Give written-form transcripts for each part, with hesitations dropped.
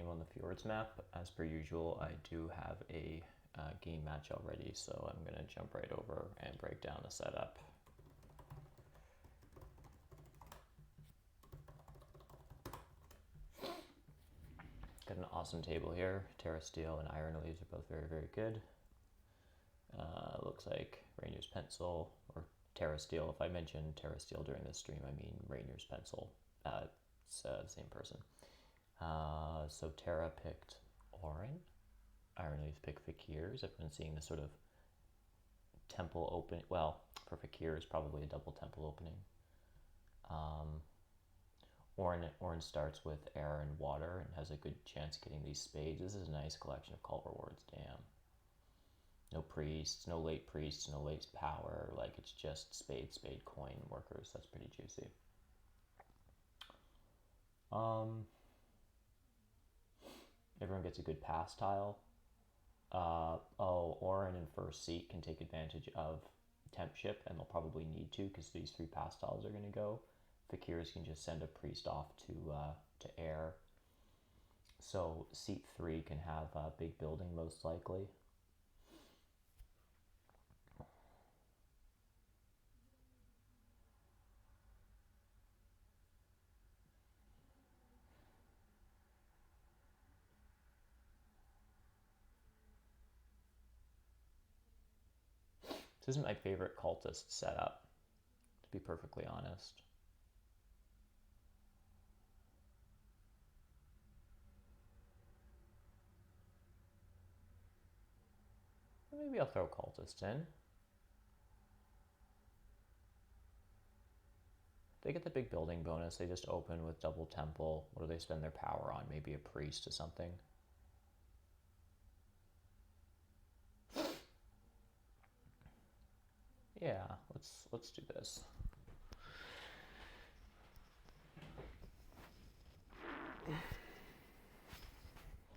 game on the Fjords map. As per usual, I do have a game match already, so I'm going to jump right over and break down the setup. Got an awesome table here. Terra Steel and Iron Leaves are both very, very good. Looks like Rainier's Pencil, or Terra Steel. If I mention Terra Steel during this stream, I mean Rainier's Pencil. It's the same person. So Terra picked Orin. Iron Leaves picked Fakirs. Everyone's seeing this sort of temple open. Well, for Fakirs, probably a double temple opening. Orin starts with air and water and has a good chance of getting these spades. This is a nice collection of call rewards. Damn. No priests, no late priests, no late power. Like, it's just spade, coin workers. That's pretty juicy. Everyone gets a good pass tile. Orin in first seat can take advantage of temp ship, and they'll probably need to because these 3 pass tiles are going to go. Fakirs can just send a priest off to air. So seat 3 can have a big building most likely. This isn't my favorite cultist setup, to be perfectly honest. Maybe I'll throw cultist in. They get the big building bonus. They just open with double temple. What do they spend their power on? Maybe a priest or something. Yeah, let's do this.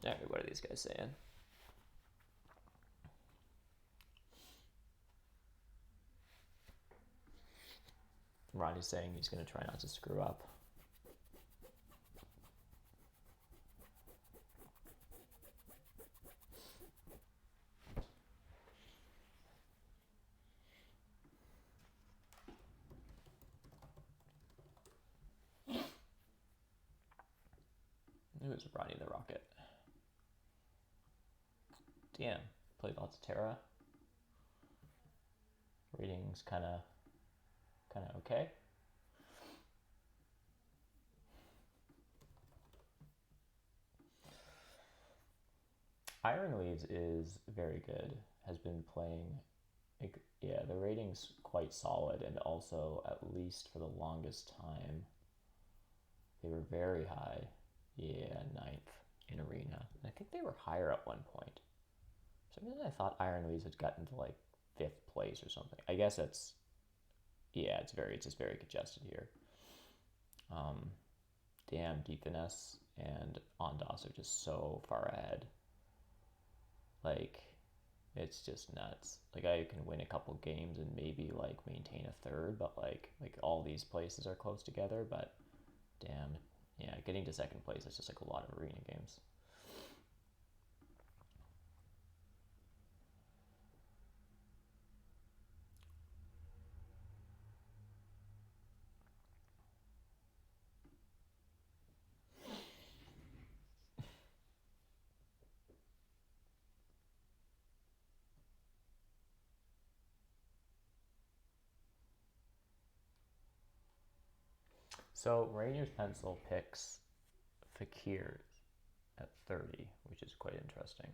Alright, what are these guys saying? Ronnie's saying he's going to try not to screw up. Who's Ronnie the Rocket? Damn, played lots of Terra. Rating's kind of okay. Iron Leaves is very good. Has been playing, yeah, the rating's quite solid, and also, at least for the longest time, they were very high. Yeah, 9th in Arena. And I think they were higher at one point. For some reason I thought Iron Leaves had gotten to like 5th place or something. I guess it's, yeah, it's just very congested here. Damn, Deep Finesse and Ondas are just so far ahead. Like, it's just nuts. Like, I can win a couple games and maybe like maintain a 3rd, but like all these places are close together. But damn, yeah, getting to 2nd place is just like a lot of arena games. So Rainier's Pencil picks Fakirs at 30, which is quite interesting.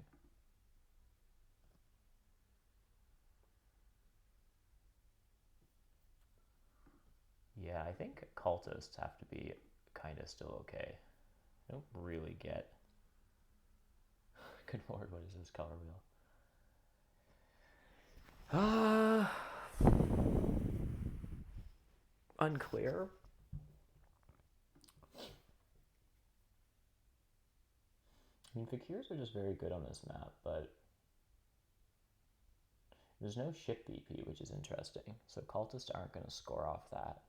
Yeah, I think cultists have to be kind of still okay. I don't really get... Good lord, what is this color wheel? Unclear. I mean, Fakirs are just very good on this map, but there's no ship BP, which is interesting. So cultists aren't going to score off that.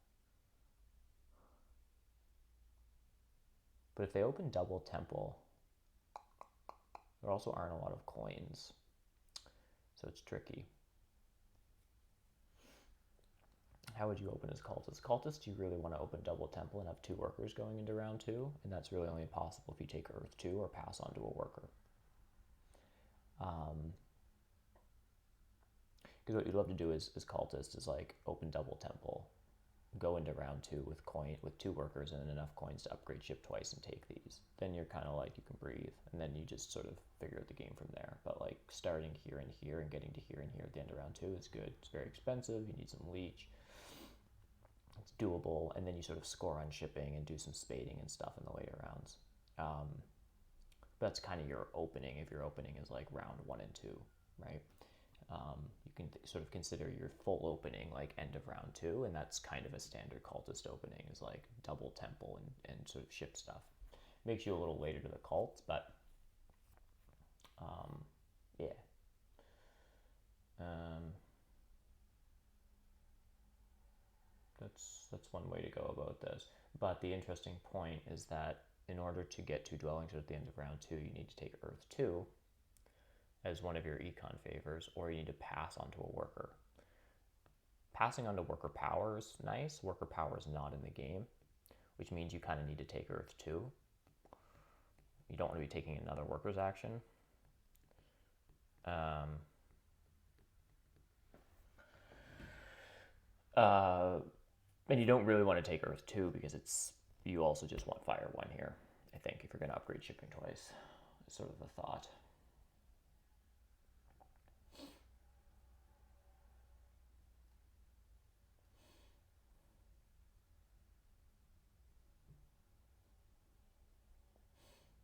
But if they open double temple, There also aren't a lot of coins, so it's tricky. How would you open as cultist? Cultist, you really want to open double temple and have 2 workers going into round 2, and that's really only possible if you take Earth 2 or pass on to a worker. Because what you'd love to do is cultist is like open double temple, go into round 2 with 2 workers and enough coins to upgrade ship twice and take these. Then you're kind of like, you can breathe, and then you just sort of figure out the game from there. But like starting here and here and getting to here and here at the end of round 2 is good. It's very expensive. You need some leech. It's doable, and then you sort of score on shipping and do some spading and stuff in the later rounds. That's kind of your opening, if your opening is like round 1 and 2, right? You can sort of consider your full opening like end of round 2, and that's kind of a standard cultist opening, is like double temple and sort of ship stuff. Makes you a little later to the cults, but yeah. That's one way to go about this. But the interesting point is that in order to get 2 dwellings at the end of round 2, you need to take Earth 2 as one of your econ favors, or you need to pass onto a worker. Passing onto worker power is nice. Worker power is not in the game, which means you kind of need to take Earth 2. You don't want to be taking another worker's action. And you don't really want to take Earth 2 because you also just want Fire 1 here, I think, if you're going to upgrade shipping twice. It's sort of the thought.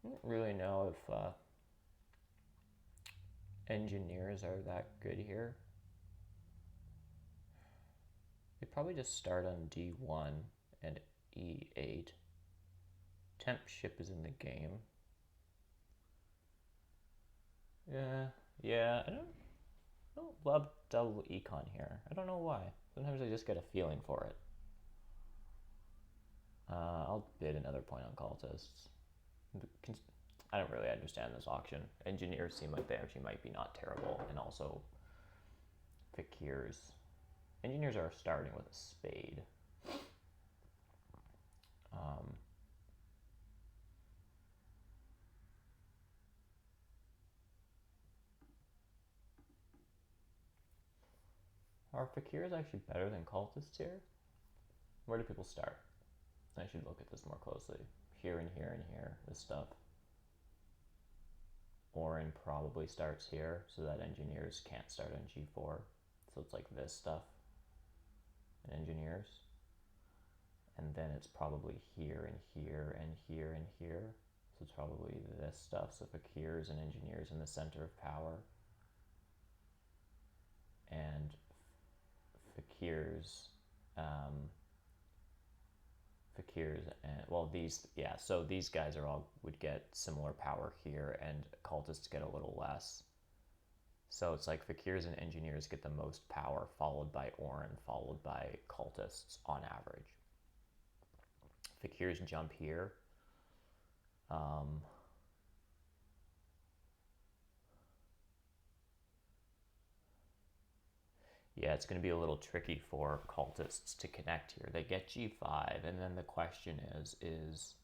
I don't really know if engineers are that good here. They probably just start on D1 and E8. Temp ship is in the game. Yeah, I don't love double econ here. I don't know why. Sometimes I just get a feeling for it. I'll bid another point on cultists. I don't really understand this auction. Engineers seem like they actually might be not terrible, and also fakirs. Engineers are starting with a spade. Are fakirs actually better than cultists here? Where do people start? I should look at this more closely. Here and here and here, this stuff. Orin probably starts here, so that engineers can't start on G4. So it's like this stuff, and engineers. And then it's probably here and here and here and here. So it's probably this stuff. So fakirs and engineers in the center of power. And fakirs and, well, these, yeah, so these guys are all would get similar power here, and cultists get a little less. So it's like fakirs and engineers get the most power, followed by Orin, followed by cultists on average. Fakirs jump here. Yeah, it's going to be a little tricky for cultists to connect here. They get G5, and then the question is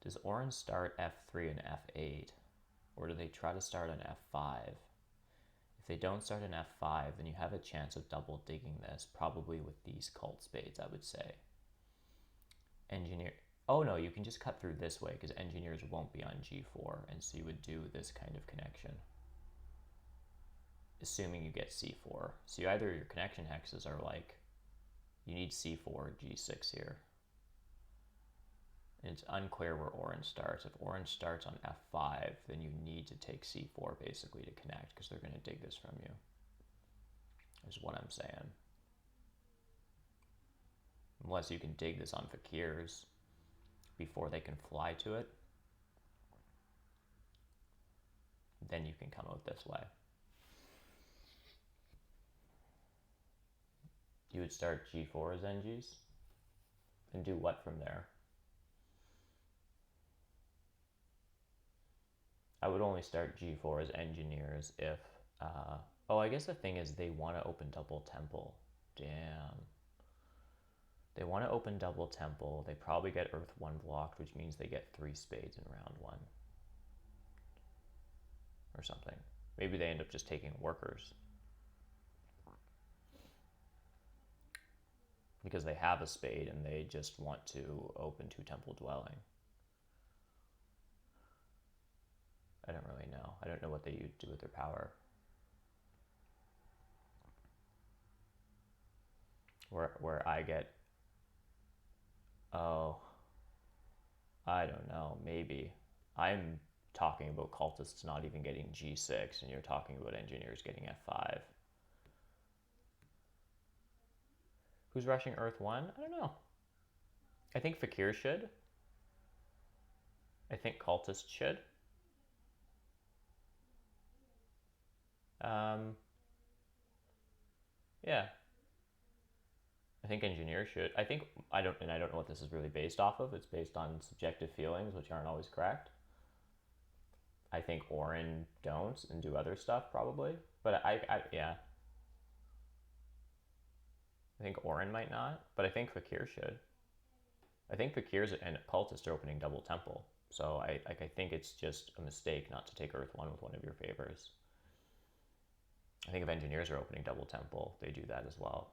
does Orin start F3 and F8, or do they try to start on F5? If they don't start on F5, then you have a chance of double digging this, probably with these cult spades, I would say. Oh no, you can just cut through this way, because engineers won't be on G4, and so you would do this kind of connection, assuming you get C4. So either your connection hexes are like, you need C4 or G6 here. And it's unclear where Orange starts. If Orange starts on F5, then you need to take C4 basically to connect, because they're going to dig this from you, is what I'm saying. Unless you can dig this on fakirs before they can fly to it, then you can come out this way. You would start G4 as NGs and do what from there? I would only start G4 as engineers if, oh, I guess the thing is they want to open double temple. Damn. They want to open double temple. They probably get Earth 1 blocked, which means they get 3 spades in round 1. Or something. Maybe they end up just taking workers. Because they have a spade and they just want to open 2 temple dwelling. I don't really know. I don't know what they do with their power. Where I get, oh, I don't know, maybe. I'm talking about cultists not even getting G6, and you're talking about engineers getting F5. Who's rushing Earth 1? I don't know. I think Fakir should. I think cultists should. Yeah. I think engineers should. I don't know what this is really based off of. It's based on subjective feelings, which aren't always correct. I think Orin don't and do other stuff probably, but yeah. I think Orin might not, but I think Fakir should. I think Fakir's and cultists are opening double temple, so I think it's just a mistake not to take Earth 1 with one of your favors. I think if engineers are opening double temple, they do that as well.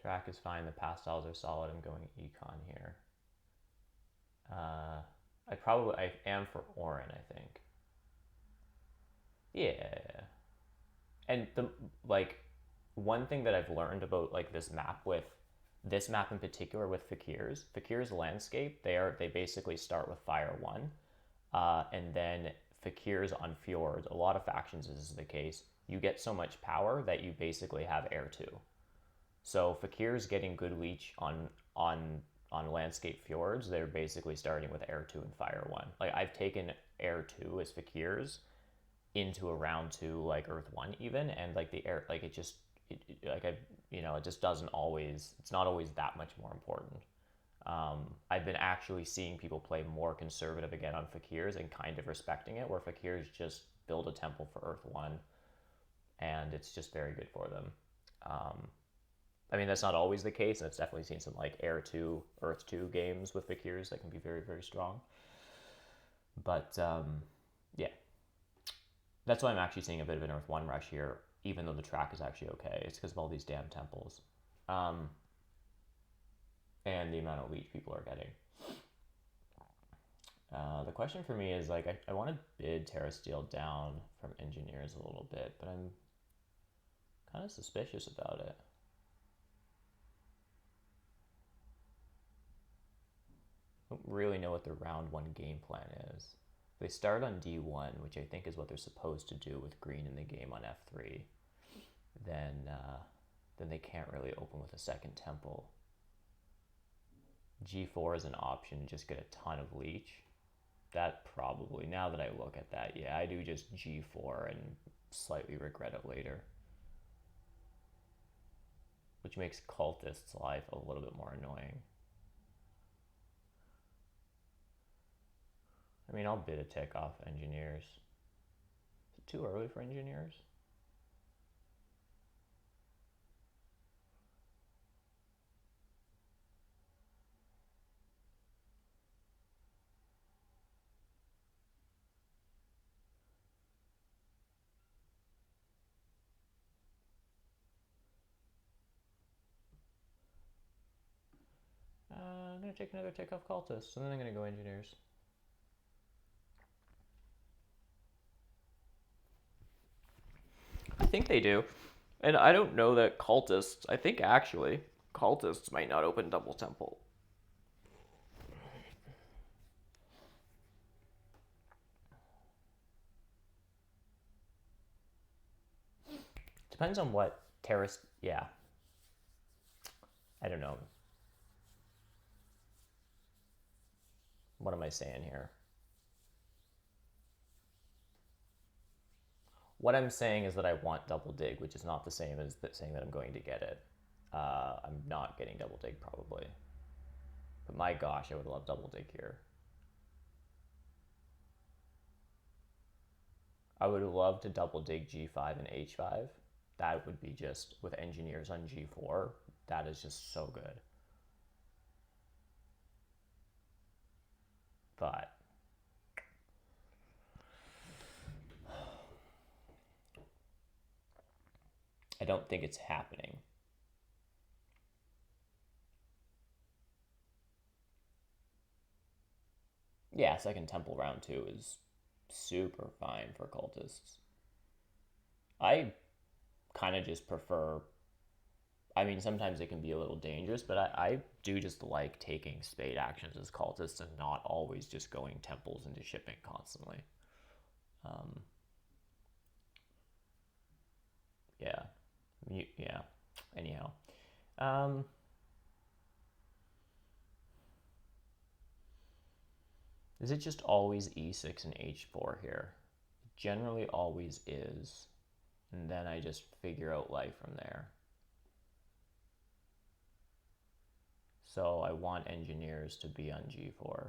Track is fine. The pastels are solid. I'm going econ here. I am for Orin, I think. Yeah. And one thing that I've learned about this map in particular with Fakir's landscape, they basically start with Fire 1, and then Fakir's on Fjords. A lot of factions this is the case. You get so much power that you basically have Air 2. So Fakir's getting good leech on landscape fjords. They're basically starting with Air 2 and Fire 1. I've taken Air 2 as Fakir's into a round 2 Earth 1 even, and the air it just it just doesn't always, it's not always that much more important. I've been actually seeing people play more conservative again on Fakir's and kind of respecting it, where Fakir's just build a temple for Earth 1 and it's just very good for them. I mean, that's not always the case, and it's definitely seen some Air 2, Earth 2 games with Fakirs that can be very, very strong. But, yeah. That's why I'm actually seeing a bit of an Earth 1 rush here, even though the track is actually okay. It's because of all these damn temples. And the amount of leech people are getting. The question for me is, I want to bid Terra Steel down from engineers a little bit, but I'm kind of suspicious about it. I don't really know what their round 1 game plan is. If they start on D1, which I think is what they're supposed to do with green in the game on F3, then they can't really open with a second temple. G4 is an option to just get a ton of leech. That probably, now that I look at that, yeah, I do just G4 and slightly regret it later. Which makes cultists' life a little bit more annoying. I mean, I'll bid a tick off engineers. Is it too early for engineers? I'm going to take another tick off cultists, and then I'm going to go engineers. I think they do. And I don't know that cultists, I think actually cultists might not open double temple. Depends on what terrace, yeah. I don't know. What am I saying here? What I'm saying is that I want double dig, which is not the same as saying that I'm going to get it. I'm not getting double dig probably. But my gosh, I would love double dig here. I would love to double dig G5 and H5. That would be just, with engineers on G4, that is just so good. But I don't think it's happening. Yeah, second temple round 2 is super fine for cultists. I kind of just prefer, I mean, sometimes it can be a little dangerous, but I do just like taking spade actions as cultists and not always just going temples into shipping constantly. Yeah. Yeah. Anyhow. Um, is it just always E6 and H4 here? It generally always is. And then I just figure out life from there. So I want engineers to be on G4.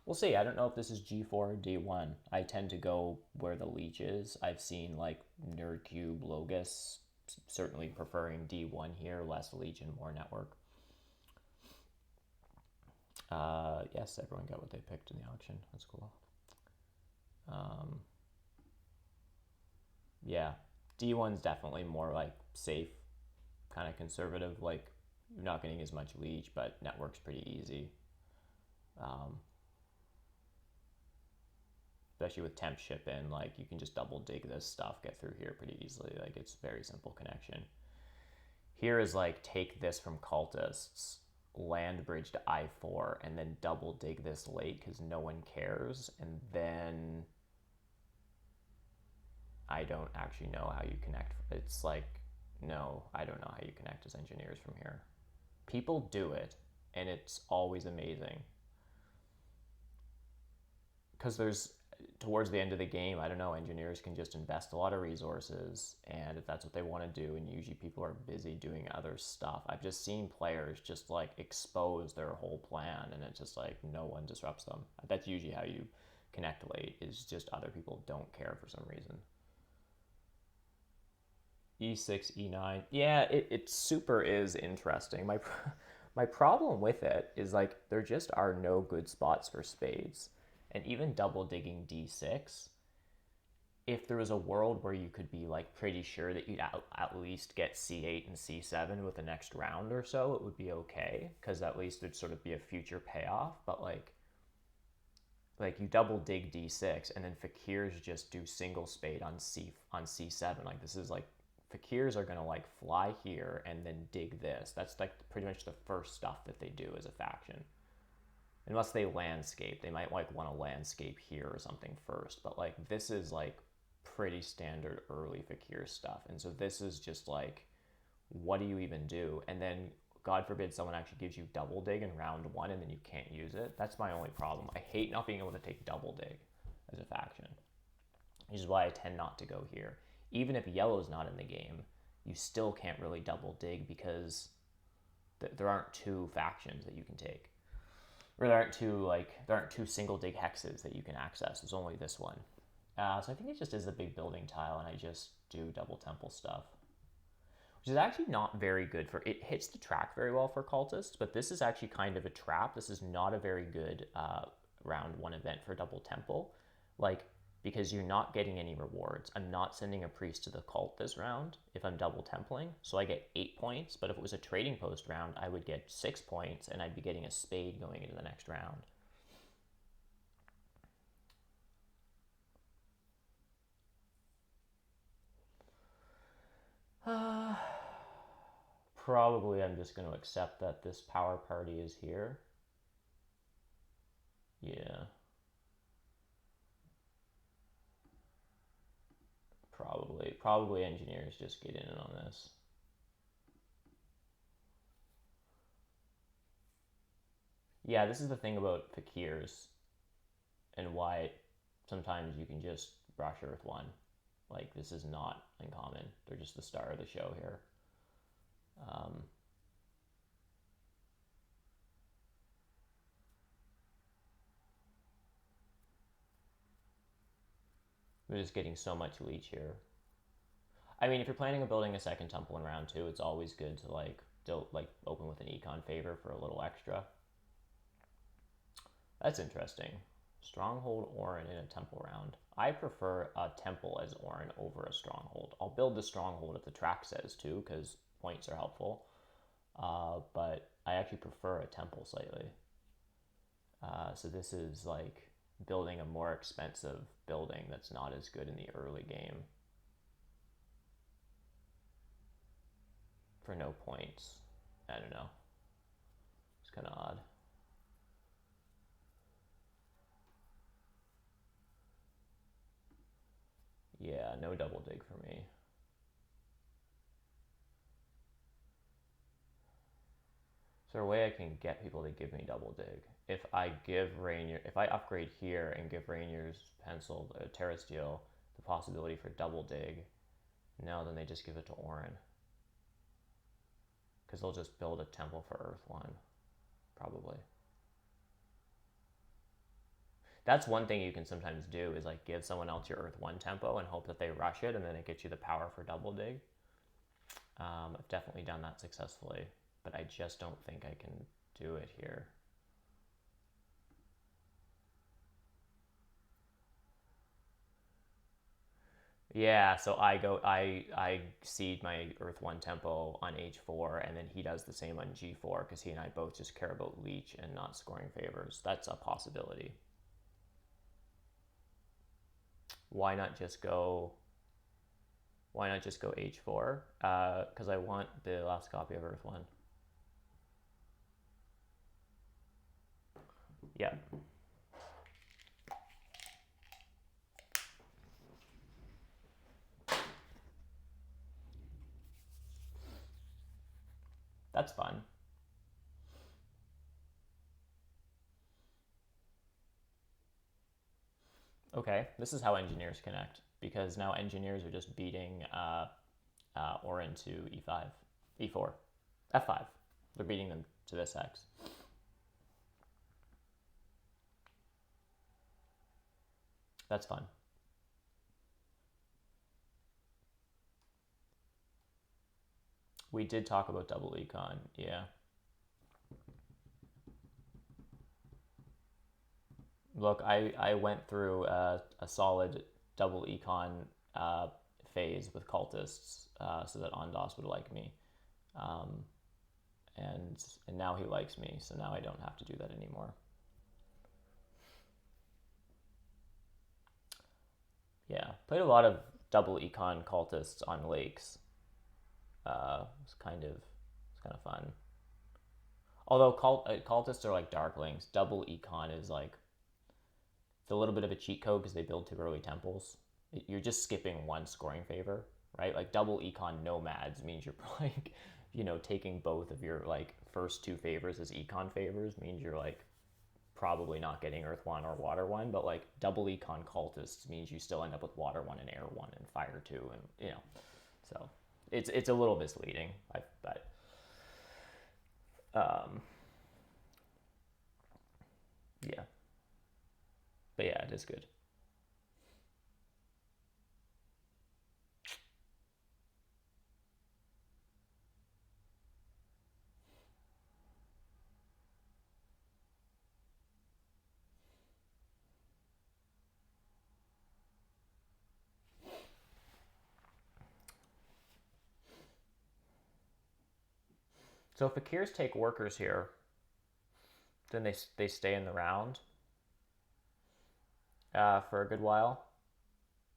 We'll see. I don't know if this is G4 or D1. I tend to go where the leech is. I've seen like Nerdcube, Logus, certainly preferring D1 here, less leech and more network. Yes, everyone got what they picked in the auction. That's cool. Yeah, D1's definitely more like safe, kind of conservative. Like you're not getting as much leech, but network's pretty easy. Especially with temp ship in, like you can just double dig this stuff, get through here pretty easily. Like it's very simple connection. Here is like take this from cultists, land bridge to I4, and then double dig this late because no one cares. And then I don't actually know how you connect. It's like, no, I don't know how you connect as engineers from here. People do it, and it's always amazing. Because there's, towards the end of the game, I don't know, engineers can just invest a lot of resources, and if that's what they want to do, and usually people are busy doing other stuff. I've just seen players just like expose their whole plan, and it's just like no one disrupts them. That's usually how you connect late, is just other people don't care for some reason. E6, E9. Yeah, it super is interesting. My problem with it is like there just are no good spots for spades. And even double digging D6, if there was a world where you could be like pretty sure that you'd at least get C8 and C7 with the next round or so, it would be okay, because at least there'd sort of be a future payoff. But like you double dig D6 and then fakirs just do single spade on C7. Like this is like fakirs are gonna like fly here and then dig this. That's like pretty much the first stuff that they do as a faction. Unless they landscape, they might like want to landscape here or something first. But like this is like pretty standard early fakir stuff. And so this is just like, what do you even do? And then God forbid someone actually gives you double dig in round 1 and then you can't use it. That's my only problem. I hate not being able to take double dig as a faction, which is why I tend not to go here. Even if yellow's not in the game, you still can't really double dig because there aren't two factions that you can take. Or there aren't two single dig hexes that you can access. There's only this one. So I think it just is a big building tile, and I just do double temple stuff, which is actually not very good for, it hits the track very well for cultists, but this is actually kind of a trap. This is not a very good round 1 event for double temple, like, because you're not getting any rewards. I'm not sending a priest to the cult this round if I'm double templing, so I get 8 points, but if it was a trading post round, I would get 6 points, and I'd be getting a spade going into the next round. Probably I'm just going to accept that this power party is here. Yeah. Probably engineers just get in on this. Yeah, this is the thing about fakirs and why sometimes you can just brush Earth 1. Like, this is not uncommon. They're just the star of the show here. We're just getting so much leech here. I mean, if you're planning on building a second temple in round 2, it's always good to like open with an econ favor for a little extra. That's interesting. Stronghold Orin in a temple round. I prefer a temple as Orin over a stronghold. I'll build the stronghold if the track says to, because points are helpful. But I actually prefer a temple slightly. So this is like building a more expensive building that's not as good in the early game for no points. I don't know. It's kind of odd. Yeah, no double dig for me. Is there a way I can get people to give me double dig? If I upgrade here and give Rainier's pencil, Terra Steel, the possibility for double dig, no, then they just give it to Orin. Because they'll just build a temple for Earth 1, probably. That's one thing you can sometimes do, is like give someone else your Earth 1 tempo and hope that they rush it, and then it gets you the power for double dig. I've definitely done that successfully, but I just don't think I can do it here. Yeah, so I seed my Earth 1 tempo on H4, and then he does the same on G4, because he and I both just care about leech and not scoring favors. That's a possibility. Why not just go H4? Because I want the last copy of Earth 1. Yeah. That's fun. Okay, this is how engineers connect, because now engineers are just beating Orin to E5, E4, F5. They're beating them to this X. That's fun. We did talk about double econ, yeah. Look, I went through a solid double econ phase with cultists so that Ondas would like me. And now he likes me, so now I don't have to do that anymore. Yeah, played a lot of double econ cultists on lakes. It's kind of fun. Although cultists are like darklings, double econ is like, it's a little bit of a cheat code because they build too early temples. You're just skipping one scoring favor, right? Like double econ nomads means you're like, taking both of your like first 2 favors as econ favors, means you're like probably not getting Earth 1 or Water 1, but like double econ cultists means you still end up with Water 1 and Air 1 and Fire 2, and so it's a little misleading, but yeah, but yeah, it is good. So if Fakirs take workers here, then they stay in the round for a good while.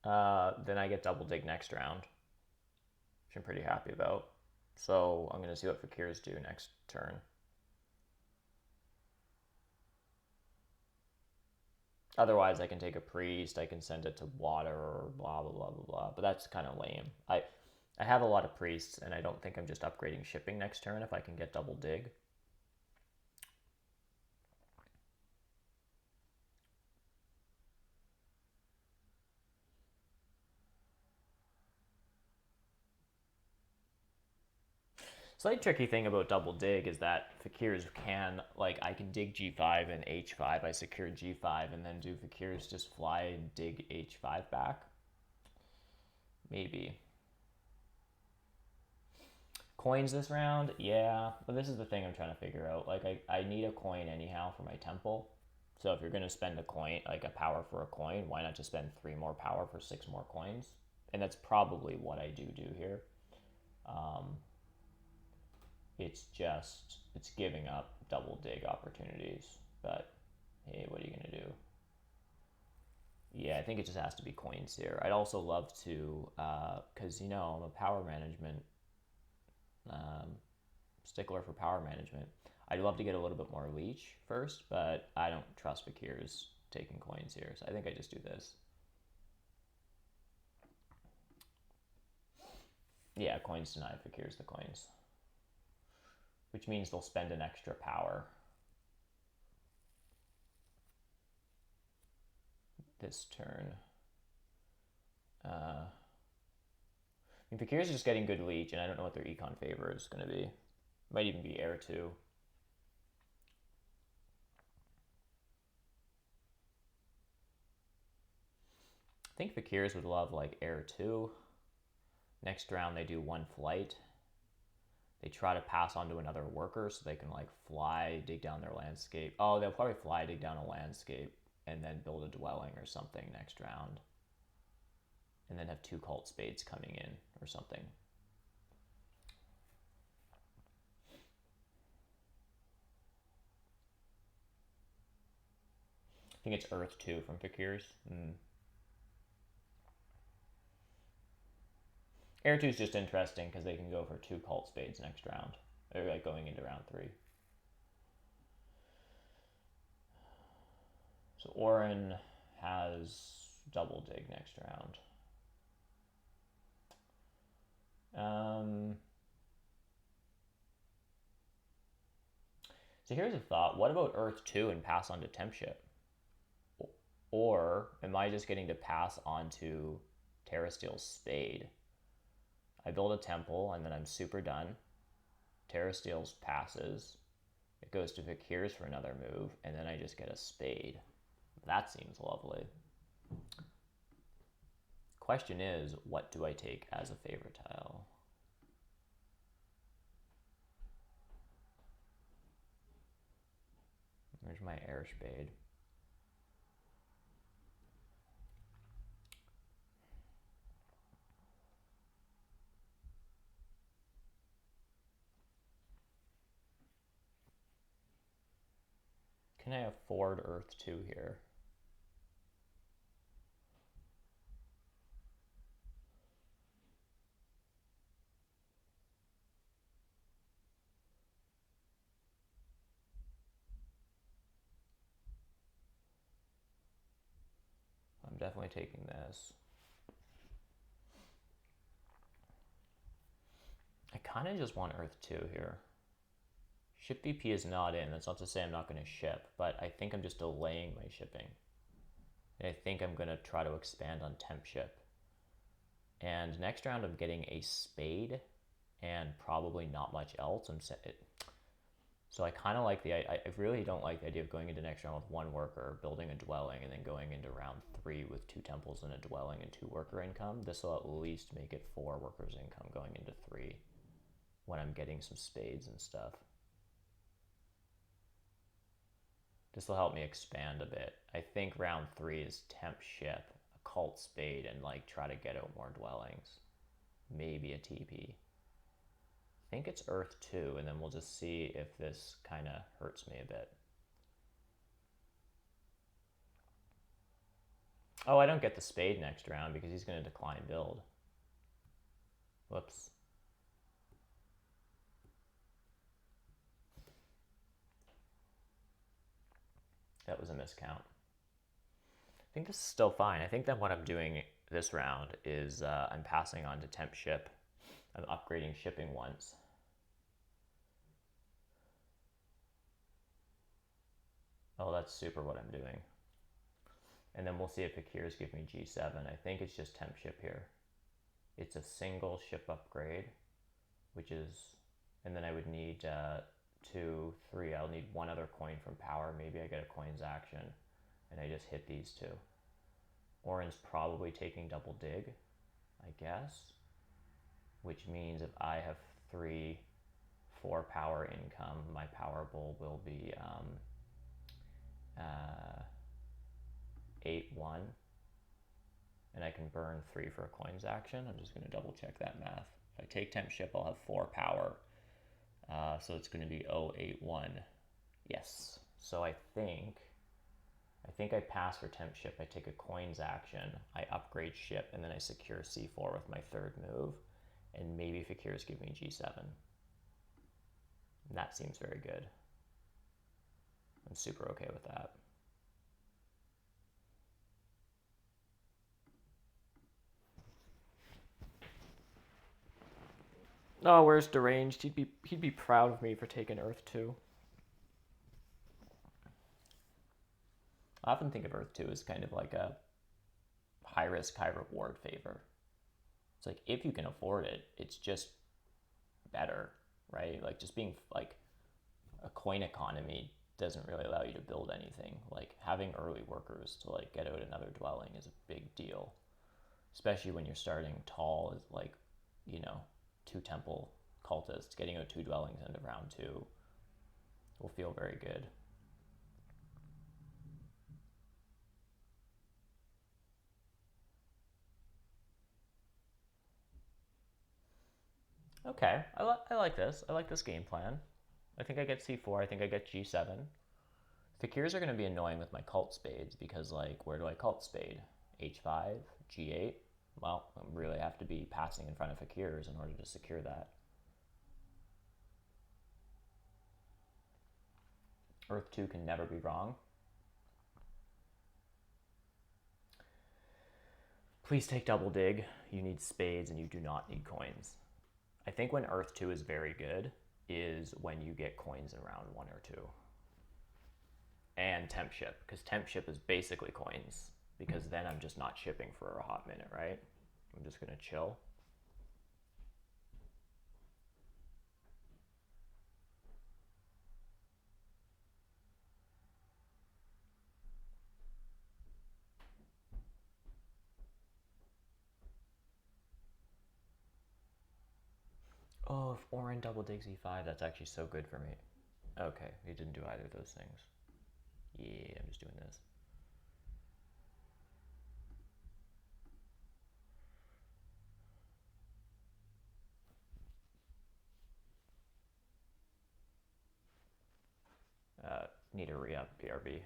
Then I get double dig next round, which I'm pretty happy about. So I'm going to see what Fakirs do next turn. Otherwise, I can take a priest, I can send it to water, or blah, blah, blah, blah, blah. But that's kind of lame. I have a lot of priests, and I don't think I'm just upgrading shipping next turn if I can get double dig. Slight tricky thing about double dig is that fakirs can, like, I can dig g5 and h5, I secure g5, and then do fakirs just fly and dig h5 back? Maybe. Coins this round? Yeah, but this is the thing I'm trying to figure out. Like, I need a coin anyhow for my temple. So if you're going to spend a coin, like a power for a coin, why not just spend 3 more power for 6 more coins? And that's probably what I do here. It's just, it's giving up double dig opportunities. But, hey, what are you going to do? Yeah, I think it just has to be coins here. I'd also love to, because, you know, I'm a power management stickler for power management. I'd love to get a little bit more leech first, but I don't trust Fakir's taking coins here, so I think I just do this. Yeah, coins denied, Fakir's the coins. Which means they'll spend an extra power. This turn. I mean, Fakir's just getting good leech, and I don't know what their econ favor is going to be. Might even be air 2. I think Fakirs would love like air 2. Next round they do 1 flight. They try to pass on to another worker so they can like fly, dig down their landscape. Oh, they'll probably fly, dig down a landscape, and then build a dwelling or something next round. And then have 2 cult spades coming in or something. I think it's Earth 2 from Fakirs. Air 2 is just interesting because they can go for 2 cult spades next round. They're like going into round 3. So Orin has double dig next round. So here's a thought. What about Earth 2 and pass on to Tempship? Or am I just getting to pass on to Terra Steel's Spade? I build a temple and then I'm super done. Terra Steel's passes. It goes to Fakir's for another move, and then I just get a spade. That seems lovely. Question is, what do I take as a favorite tile? There's my air spade. Can I afford Earth 2 here? I'm definitely taking this. I kind of just want Earth 2 here. Ship VP is not in. That's not to say I'm not going to ship, but I think I'm just delaying my shipping. And I think I'm going to try to expand on temp ship. And next round I'm getting a spade and probably not much else. So I kind of like I really don't like the idea of going into next round with 1 worker, building a dwelling, and then going into round 3 with 2 temples and a dwelling and 2 worker income. This will at least make it 4 workers income going into 3 when I'm getting some spades and stuff. This will help me expand a bit. I think round 3 is temp ship, a cult spade, and like try to get out more dwellings. Maybe a TP. I think it's Earth 2, and then we'll just see if this kind of hurts me a bit. Oh, I don't get the spade next round because he's going to decline build. Whoops. That was a miscount. I think this is still fine. I think that what I'm doing this round is I'm passing on to temp ship. I'm upgrading shipping once. Oh, that's super what I'm doing. And then we'll see if Fakirs give me G7. I think it's just temp ship here. It's a single ship upgrade, which is And then I would need 2, 3. I'll need one other coin from power. Maybe I get a coins action and I just hit these two. Oran's probably taking double dig, I guess, which means if I have 3, 4 power income, my power bowl will be 8-1, and I can burn 3 for a coins action. I'm just going to double check that math. If I take temp ship, I'll have 4 power, so it's going to be 0-8-1. Yes. So I think I pass for temp ship. I take a coins action, I upgrade ship, and then I secure C4 with my third move, and maybe Fakirs give me G7. And that seems very good. I'm super okay with that. Oh, where's Deranged? He'd be proud of me for taking Earth 2. I often think of Earth 2 as kind of like a high risk, high reward favor. It's like if you can afford it, it's just better, right? Like just being like a coin economy doesn't really allow you to build anything. Like having early workers to like get out another dwelling is a big deal, especially when you're starting tall as like, 2 temple cultists. Getting out 2 dwellings into round 2 will feel very good. Okay, I like this. I like this game plan. I think I get C4. I think I get G7. Fakirs are going to be annoying with my cult spades because, like, where do I cult spade? H5, G8. Well, I really have to be passing in front of Fakirs in order to secure that. Earth 2 can never be wrong. Please take double dig. You need spades and you do not need coins. I think when Earth 2 is very good is when you get coins in round 1 or 2. And temp ship, because temp ship is basically coins, because then I'm just not shipping for a hot minute, right? I'm just going to chill. Oh, if Orin double digs E5, that's actually so good for me. Okay, he didn't do either of those things. Yeah, I'm just doing this. Need a re-up PRB.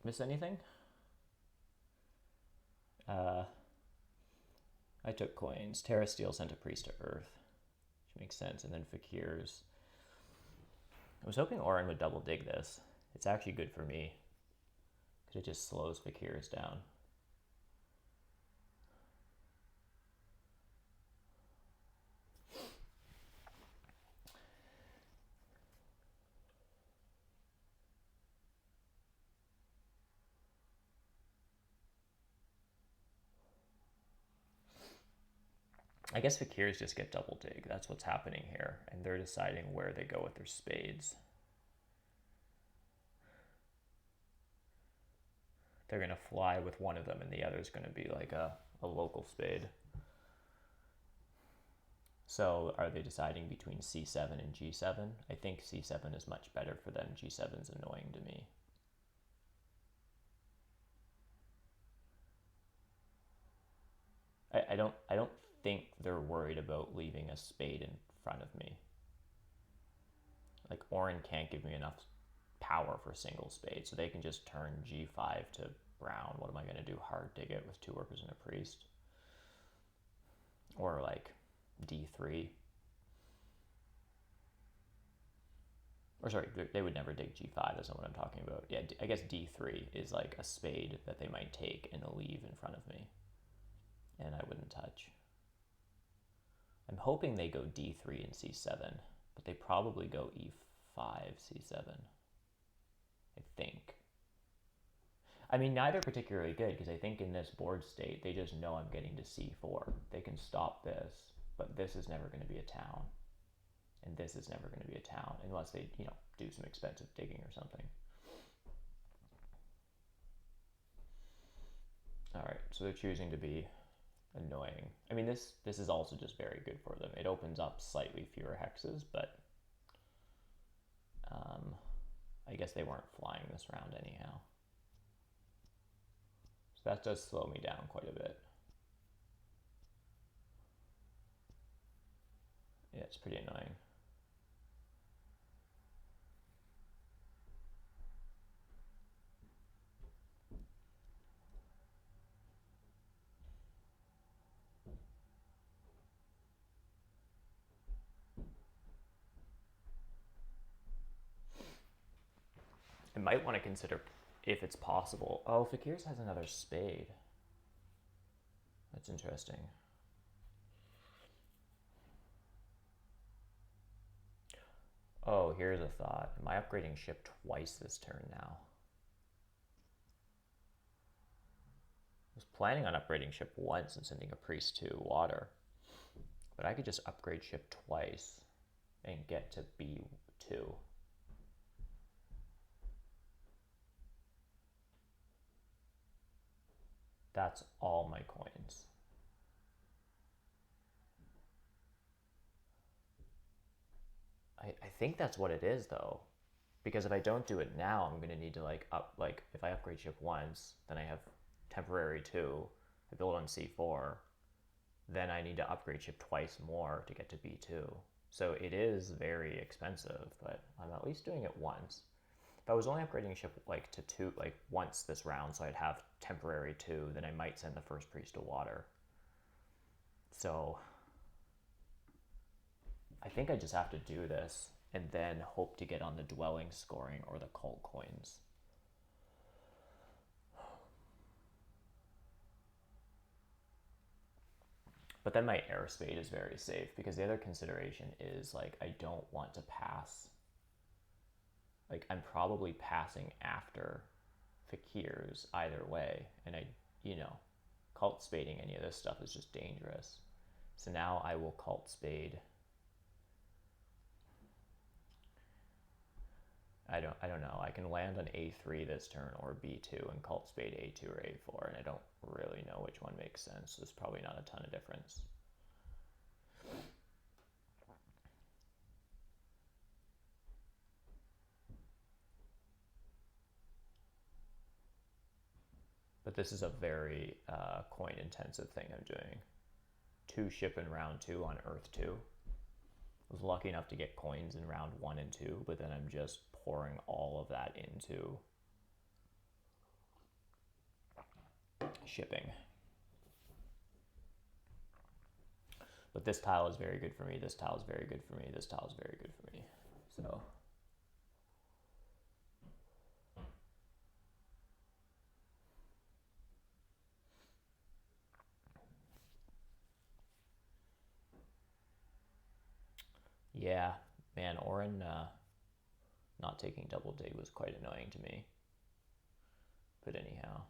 Miss anything? I took coins. Terra Steel sent a priest to Earth, which makes sense. And then Fakirs. I was hoping Orin would double dig this. It's actually good for me because it just slows Fakirs down. I guess fakirs just get double dig. That's what's happening here. And they're deciding where they go with their spades. They're going to fly with one of them and the other is going to be like a local spade. So are they deciding between c7 and g7? I think c7 is much better for them. g7 is annoying to me. I don't think they're worried about leaving a spade in front of me. Like Oren can't give me enough power for single spade, so they can just turn g5 to brown. What am I going to do? Hard dig it with two workers and a priest? Or like d3. Or sorry, they would never dig g5. That's not what I'm talking about. Yeah, I guess d3 is like a spade that they might take and leave in front of me. And I wouldn't touch. I'm hoping they go d3 and c7, but they probably go e5, c7. I think. I mean, neither particularly good, because I think in this board state, they just know I'm getting to c4. They can stop this, but this is never going to be a town. And this is never going to be a town, unless they, you know, do some expensive digging or something. All right, so they're choosing to be annoying. I mean, this is also just very good for them. It opens up slightly fewer hexes, but I guess they weren't flying this round anyhow. So that does slow me down quite a bit. Yeah, it's pretty annoying. I might want to consider, if it's possible. Oh, Fakirs has another spade. That's interesting. Oh, here's a thought. Am I upgrading ship twice this turn now? I was planning on upgrading ship once and sending a priest to water. But I could just upgrade ship twice and get to b2. That's all my coins. I think that's what it is though. Because if I don't do it now, I'm gonna need to if I upgrade ship once, then I have temporary 2, I build on c4, then I need to upgrade ship twice more to get to b2. So it is very expensive, but I'm at least doing it once. If I was only upgrading ship to 2, once this round, so I'd have temporary 2, then I might send the first priest to water. So I think I just have to do this and then hope to get on the dwelling scoring or the cult coins. But then my air spade is very safe, because the other consideration is I don't want to pass. I'm probably passing after fakirs either way, and cult spading any of this stuff is just dangerous. So now I will cult spade. I don't know. I can land on a3 this turn or b2 and cult spade a2 or a4, and I don't really know which one makes sense. There's probably not a ton of difference. But this is a very coin intensive thing I'm doing. 2 ship in round 2 on Earth 2. I was lucky enough to get coins in round 1 and 2, but then I'm just pouring all of that into shipping. But this tile is very good for me, this tile is very good for me, this tile is very good for me. So yeah, man, Oren not taking double dig was quite annoying to me. But anyhow.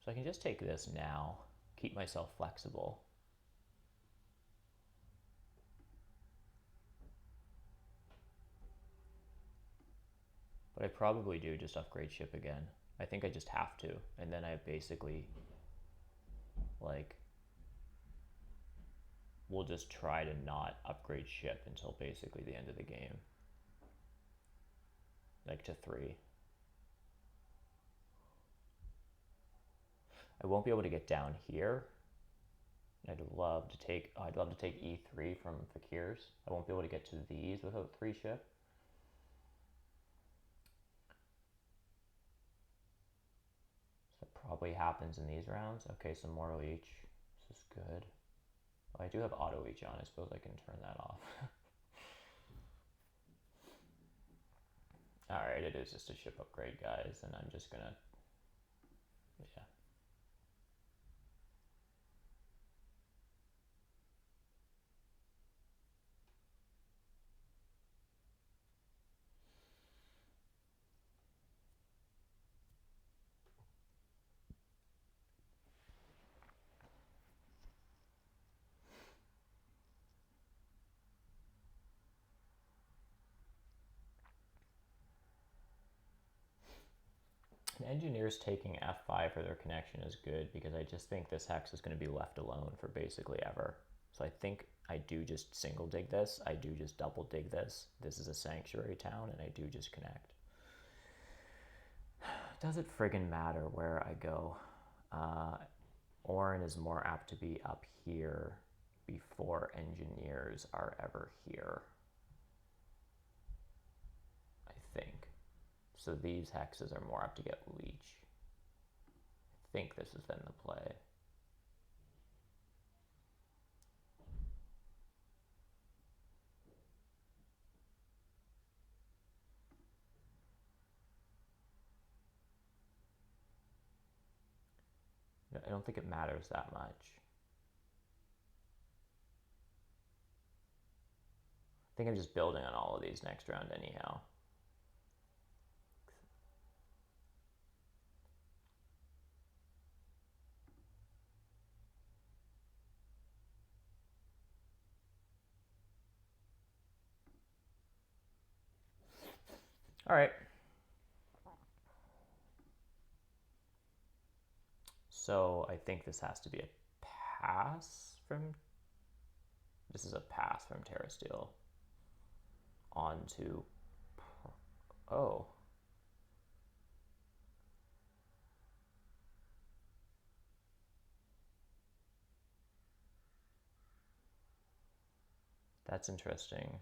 So I can just take this now, keep myself flexible. What I probably do, just upgrade ship again. I think I just have to. And then I basically, like, we'll just try to not upgrade ship until basically the end of the game. Like to 3. I won't be able to get down here. I'd love to take E3 from Fakirs. I won't be able to get to these without 3 ship. So that probably happens in these rounds. Okay, some more leech. This is good. Oh, I do have auto leech on. I suppose I can turn that off. Alright, it is just a ship upgrade, guys, and I'm just gonna, yeah. An engineer's taking F5 for their connection is good because I just think this hex is going to be left alone for basically ever. So I think I do just single dig this. I do just double dig this. This is a sanctuary town and I do just connect. Does it friggin' matter where I go? Orin is more apt to be up here before engineers are ever here. I think. So these hexes are more apt to get leech. I think this is then the play. I don't think it matters that much. I think I'm just building on all of these next round anyhow. All right. So I think this has to be a pass from, this is a pass from Terra Steel onto, oh. That's interesting.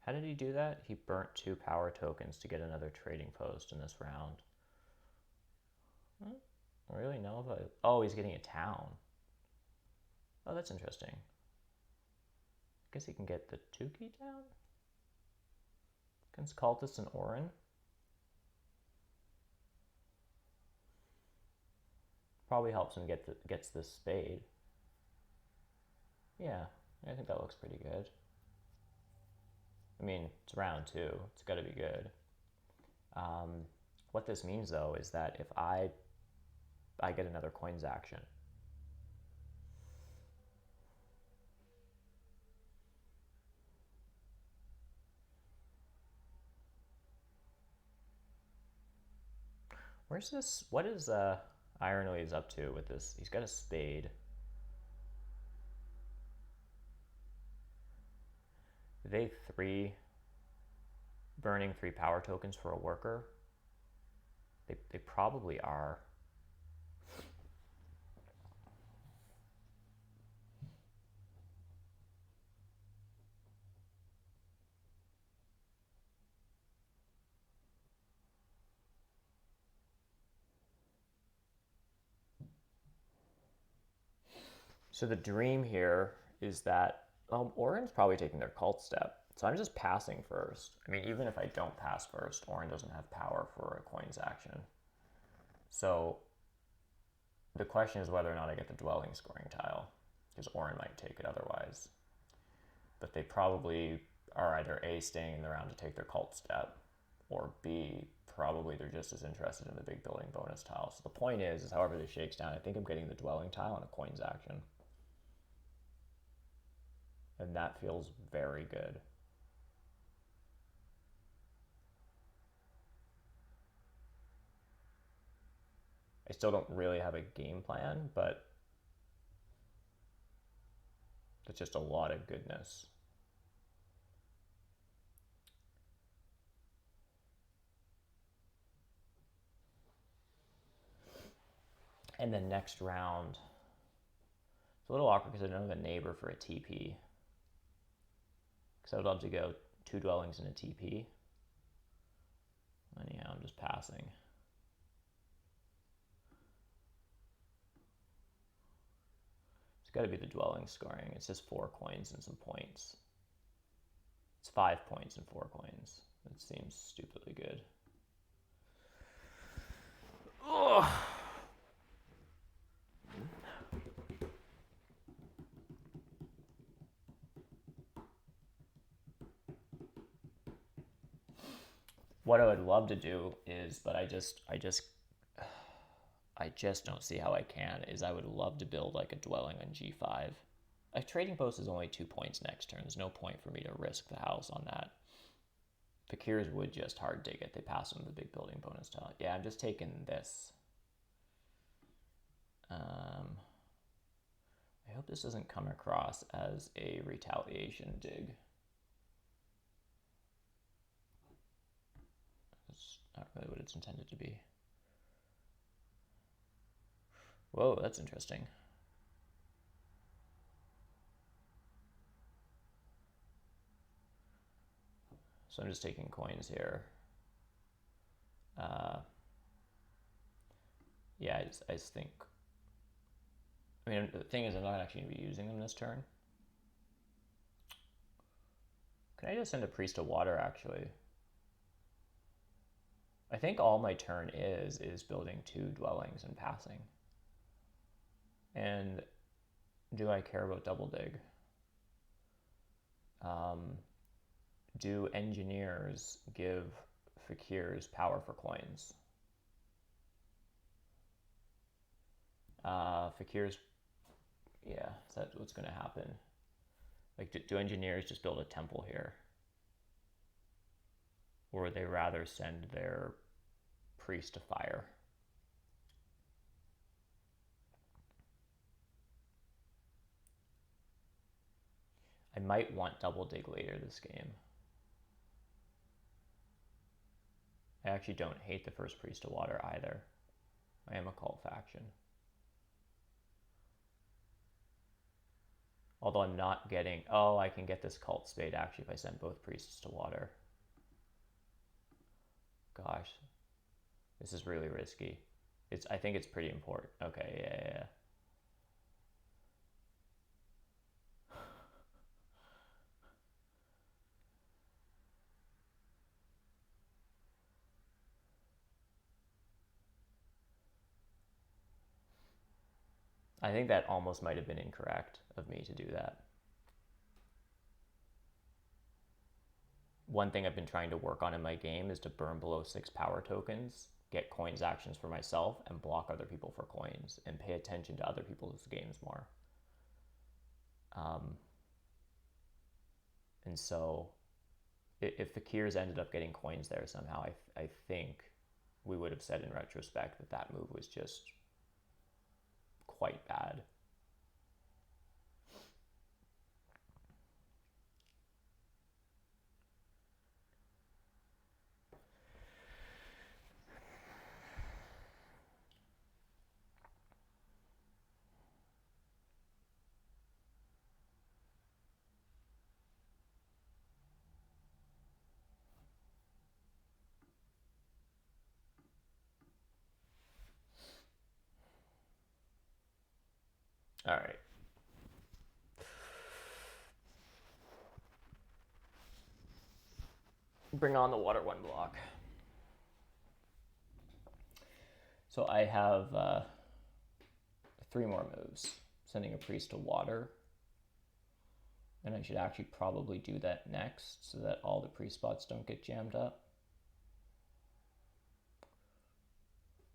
How did he do that? He burnt 2 power tokens to get another trading post in this round. I don't really know if I, oh, he's getting a town. Oh, that's interesting. I guess he can get the 2-key town? Against Cultists and Orin. Probably helps him gets this spade. Yeah, I think that looks pretty good. I mean, it's round 2. It's got to be good. What this means, though, is that if I get another coins action. Where's this? What is Iron Leaves up to with this? He's got a spade. They 3 burning 3 power tokens for a worker. They probably are. So the dream here is that Orin's probably taking their cult step. So I'm just passing first. I mean, even if I don't pass first, Orin doesn't have power for a coins action. So the question is whether or not I get the dwelling scoring tile, because Orin might take it otherwise. But they probably are either A, staying in the round to take their cult step, or B, probably they're just as interested in the big building bonus tile. So the point is however this shakes down, I think I'm getting the dwelling tile and a coins action. And that feels very good. I still don't really have a game plan, but it's just a lot of goodness. And then next round, it's a little awkward because I don't have a neighbor for a TP. Because I would love to go 2 dwellings and a TP. Anyhow, I'm just passing. It's got to be the dwelling scoring. It's just 4 coins and some points. It's 5 points and 4 coins. It seems stupidly good. Ugh. What I would love to do is, but I just don't see how I can, is I would love to build like a dwelling on G5. A trading post is only 2 points next turn. There's no point for me to risk the house on that. Fakirs would just hard dig it. They pass them the big building bonus tile. Yeah, I'm just taking this. I hope this doesn't come across as a retaliation dig. It's not really what it's intended to be. Whoa, that's interesting. So I'm just taking coins here. Yeah, I just think... I mean, the thing is, I'm not actually going to be using them this turn. Can I just send a Priest of Water, actually? I think all my turn is building 2 dwellings and passing. And do I care about double dig? Do engineers give fakirs power for coins? Fakirs, yeah, is that what's going to happen? Like, do engineers just build a temple here? Or would they rather send their priest to fire? I might want double dig later this game. I actually don't hate the first Priest of Water either. I am a cult faction. Although I'm not getting... Oh, I can get this Cult Spade actually if I send both Priests to Water. Gosh. This is really risky. I think it's pretty important. Okay, yeah. I think that almost might have been incorrect of me to do that. One thing I've been trying to work on in my game is to burn below 6 power tokens, get coins actions for myself, and block other people for coins, and pay attention to other people's games more. And so if Fakirs ended up getting coins there somehow, I think we would have said in retrospect that move was just quite bad. All right. Bring on the water 1 block. So I have 3 more moves. Sending a priest to water. And I should actually probably do that next so that all the priest spots don't get jammed up.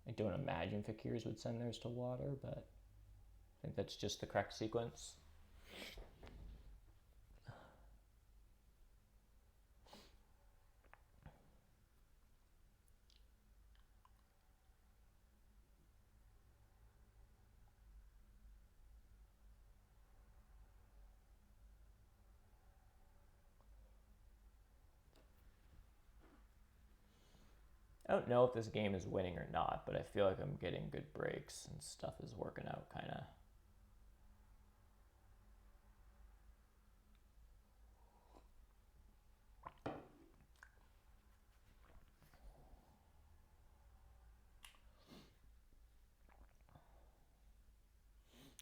I don't imagine Fakirs would send theirs to water, but I think that's just the correct sequence. don't know if this game is winning or not, but I feel like I'm getting good breaks and stuff is working out kind of.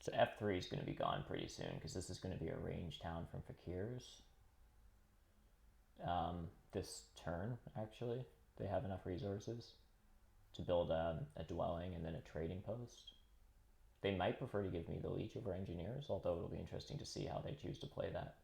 So F3 is going to be gone pretty soon because this is going to be a range town from Fakirs. This turn, actually, they have enough resources to build a dwelling and then a trading post. They might prefer to give me the leech over engineers, although it'll be interesting to see how they choose to play that.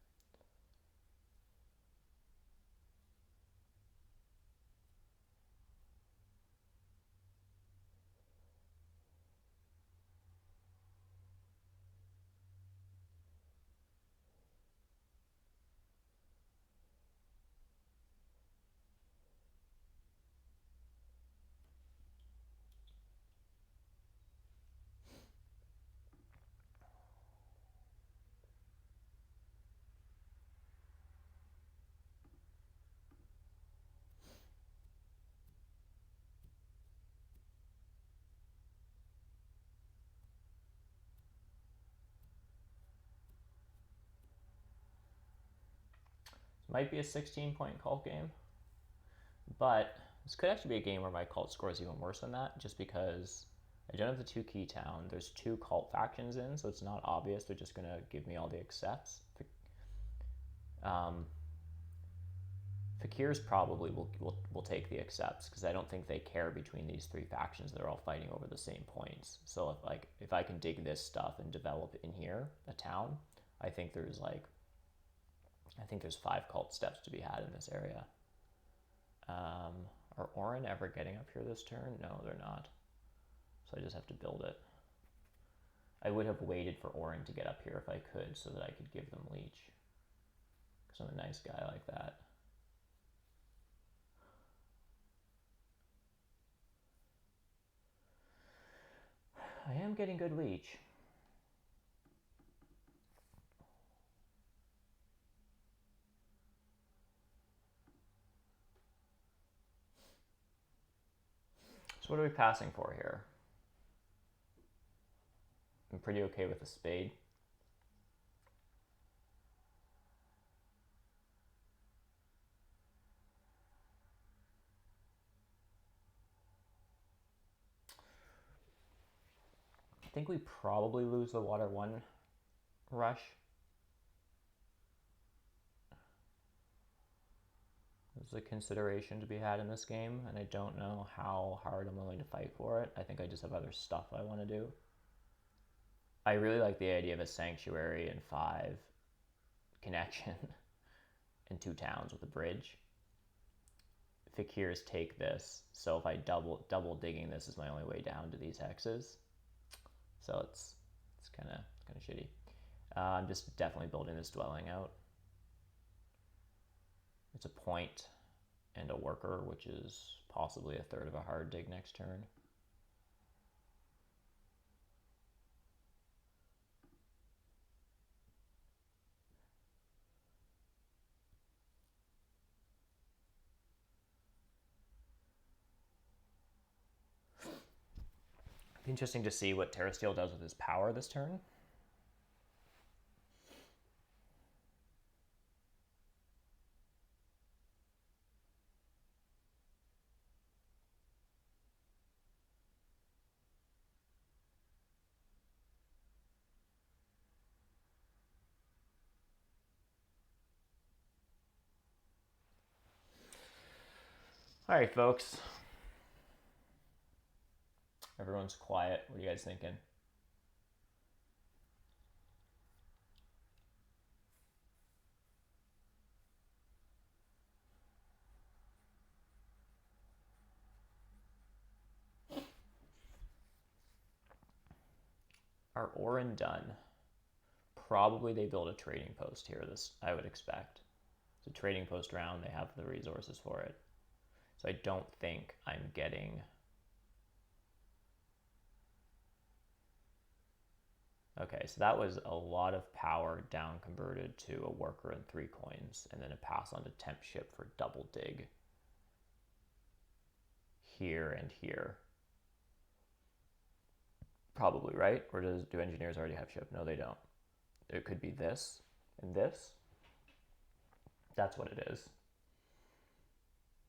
Might be a 16-point cult game, but this could actually be a game where my cult score is even worse than that, just because I don't have the 2 key town. There's 2 cult factions in, so it's not obvious they're just going to give me all the accepts. Fakirs probably will take the accepts because I don't think they care between these 3 factions. They're all fighting over the same points. So if I can dig this stuff and develop in here a town, I think there's 5 cult steps to be had in this area. Are Orin ever getting up here this turn? No, they're not. So I just have to build it. I would have waited for Orin to get up here if I could so that I could give them leech. Because I'm a nice guy like that. I am getting good leech. So what are we passing for here? I'm pretty okay with a spade. I think we probably lose the water 1 rush. There's a consideration to be had in this game, and I don't know how hard I'm willing to fight for it. I think I just have other stuff I want to do. I really like the idea of a sanctuary and 5 connection and 2 towns with a bridge. Fakirs take this, so if I double digging this is my only way down to these hexes. So it's kind of shitty. I'm just definitely building this dwelling out. It's a point and a worker, which is possibly a third of a hard dig next turn. It'd be interesting to see what Terra Steel does with his power this turn. All right, folks. Everyone's quiet. What are you guys thinking? Are Orin done? Probably they build a trading post here, this I would expect. It's a trading post round, they have the resources for it. So I don't think I'm getting... Okay, so that was a lot of power down converted to a worker and 3 coins, and then a pass on to temp ship for double dig. here and here. Probably, right? Or do engineers already have ship? No, they don't. It could be this and this. That's what it is.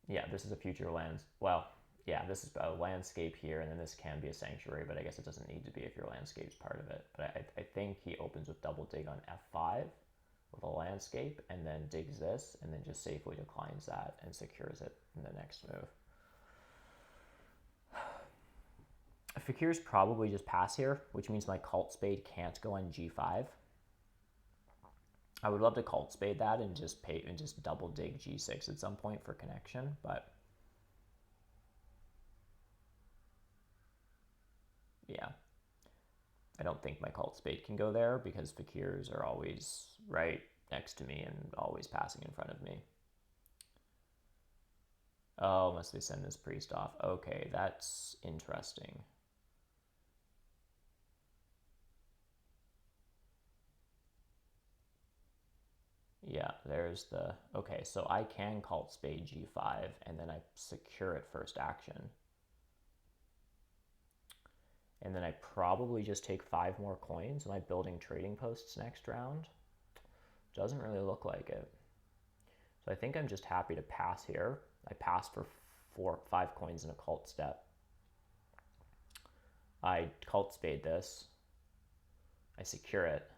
Yeah, this is a future lands. Well, yeah, this is a landscape here, and then this can be a sanctuary, but I guess it doesn't need to be if your landscape's part of it. But I think he opens with double dig on f5 with a landscape, and then digs this, and then just safely declines that and secures it in the next move. Fakir's probably just pass here, which means my Cult Spade can't go on g5. I would love to Cult Spade that and just double dig g6 at some point for connection, but yeah. I don't think my Cult Spade can go there because Fakirs are always right next to me and always passing in front of me. Oh, unless they send this priest off. Okay, that's interesting. Yeah, there's the... Okay, so I can Cult Spade g5, and then I secure it first action. And then I probably just take 5 more coins. Am I building trading posts next round? Doesn't really look like it. So I think I'm just happy to pass here. I pass for 5 coins in a cult step. I Cult Spade this. I secure it.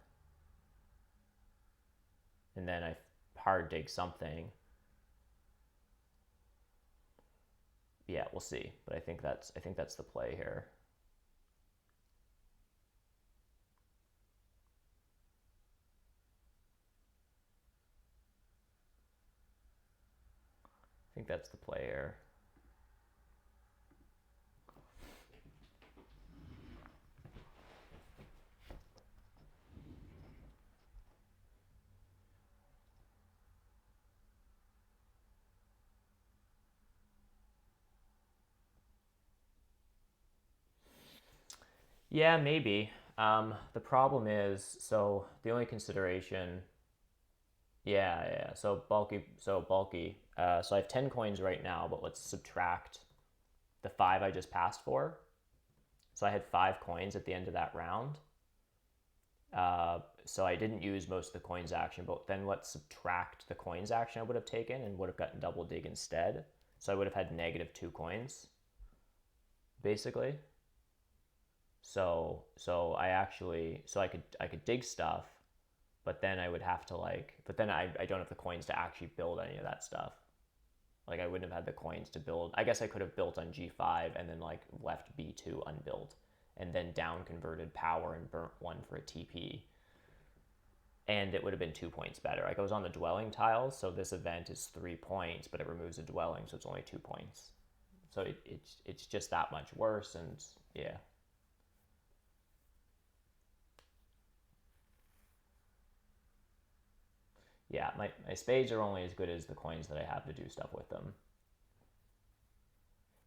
And then I hard dig something. Yeah, we'll see. But I think that's the play here. I think that's the play here. Yeah, maybe. The problem is, so the only consideration, yeah. So bulky. So I have 10 coins right now, but let's subtract the 5 I just passed for. So I had 5 coins at the end of that round. So I didn't use most of the coins action, but then let's subtract the coins action I would have taken and would have gotten double dig instead. So I would have had -2 coins, basically. So I could dig stuff, but then I would have to but then I don't have the coins to actually build any of that stuff. Like I wouldn't have had the coins to build. I guess I could have built on g5 and then left b2 unbuilt and then down converted power and burnt 1 for a TP. And it would have been 2 points better. Like I was on the dwelling tiles, so this event is 3 points, but it removes a dwelling, so it's only 2 points. So it's just that much worse, and yeah. Yeah, my spades are only as good as the coins that I have to do stuff with them.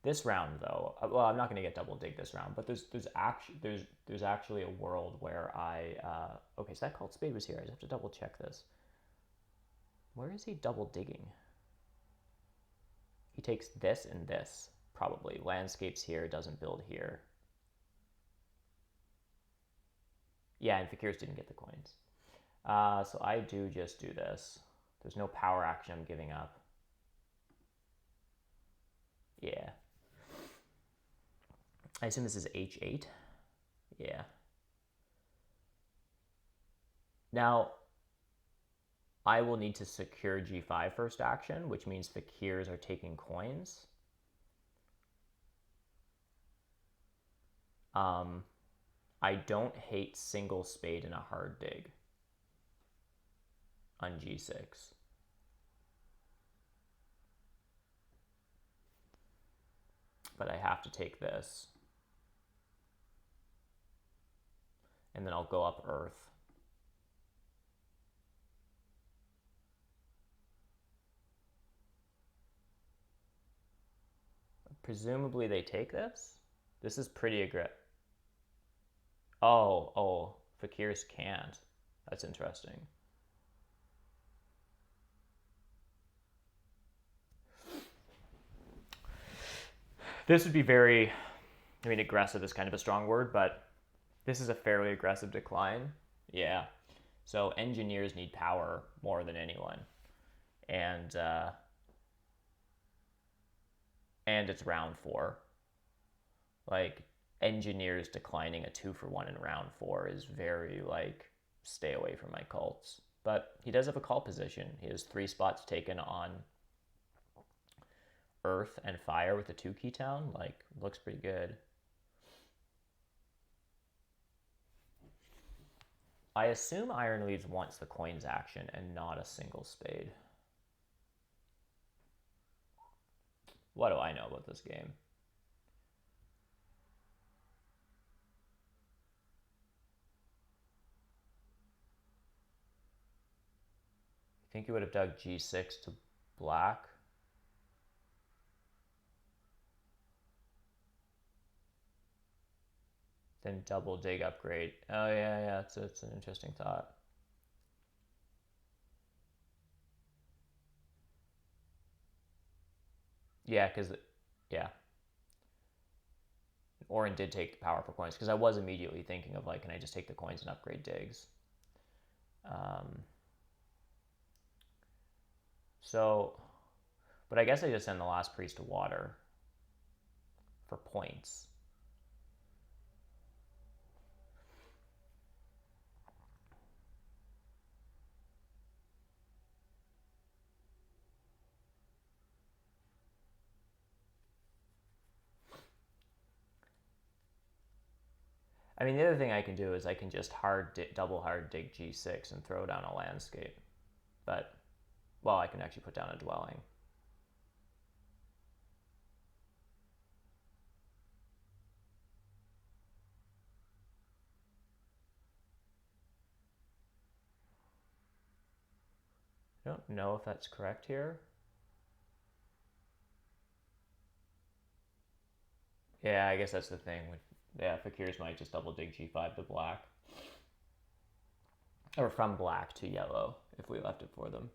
This round, though, well, I'm not going to get double dig this round, but there's actually a world where okay, so that Cult Spade was here. I just have to double check this. Where is he double digging? He takes this and this, probably. Landscapes here, doesn't build here. Yeah, and Fakirs didn't get the coins. So I do just do this. There's no power action I'm giving up. Yeah. I assume this is h8. Yeah. Now, I will need to secure g5 first action, which means Fakirs are taking coins. I don't hate single spade in a hard dig on g6. But I have to take this. And then I'll go up earth. Presumably they take this? This is pretty aggressive. Oh, Fakirs can't. That's interesting. This would be very, I mean, aggressive is kind of a strong word, but this is a fairly aggressive decline. Yeah. So engineers need power more than anyone. And it's round 4. Like, engineers declining a 2-for-1 in round 4 is very, like, stay away from my cults. But he does have a cult position. He has 3 spots taken on earth and fire with a 2-key town. Like, looks pretty good. I assume Iron Leaves wants the coins action and not a single spade. What do I know about this game? I think you would have dug G6 to black. Then double dig upgrade. Oh yeah, it's an interesting thought. Yeah, yeah. Orin did take the power for coins, because I was immediately thinking of, like, can I just take the coins and upgrade digs? So, but I guess I just send the last priest to water for points. I mean, the other thing I can do is I can just double hard dig G6 and throw down a landscape. But, well, I can actually put down a dwelling. I don't know if that's correct here. Yeah, I guess that's the thing. Yeah, Fakirs might just double dig G5 to black. Or from black to yellow, if we left it for them.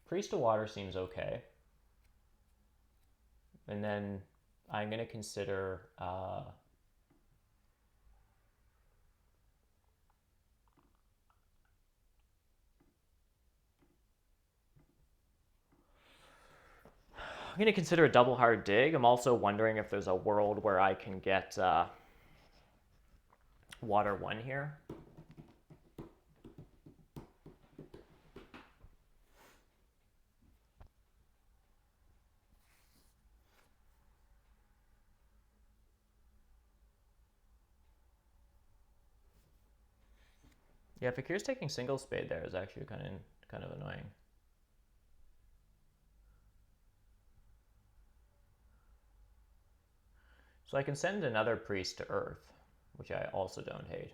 Priest to water seems okay. And then I'm going to consider... I'm going to consider a double hard dig. I'm also wondering if there's a world where I can get water 1 here. Yeah, Fakir's taking single spade there is actually kind of annoying. So I can send another priest to Earth, which I also don't hate.